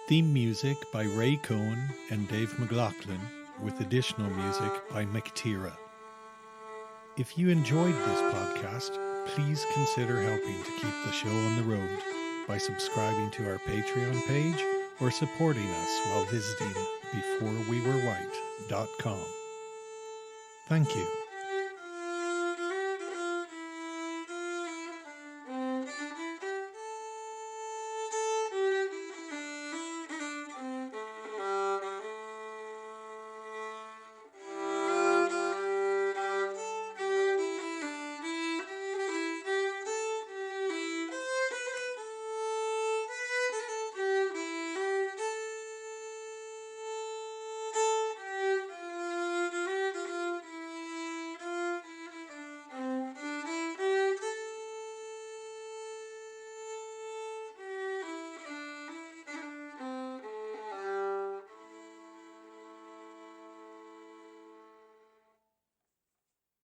Theme music by Ray Cohen and Dave McLaughlin, with additional music by McTira. If you enjoyed this podcast, please consider helping to keep the show on the road by subscribing to our Patreon page or supporting us while visiting beforewewerewhite.com. Thank you.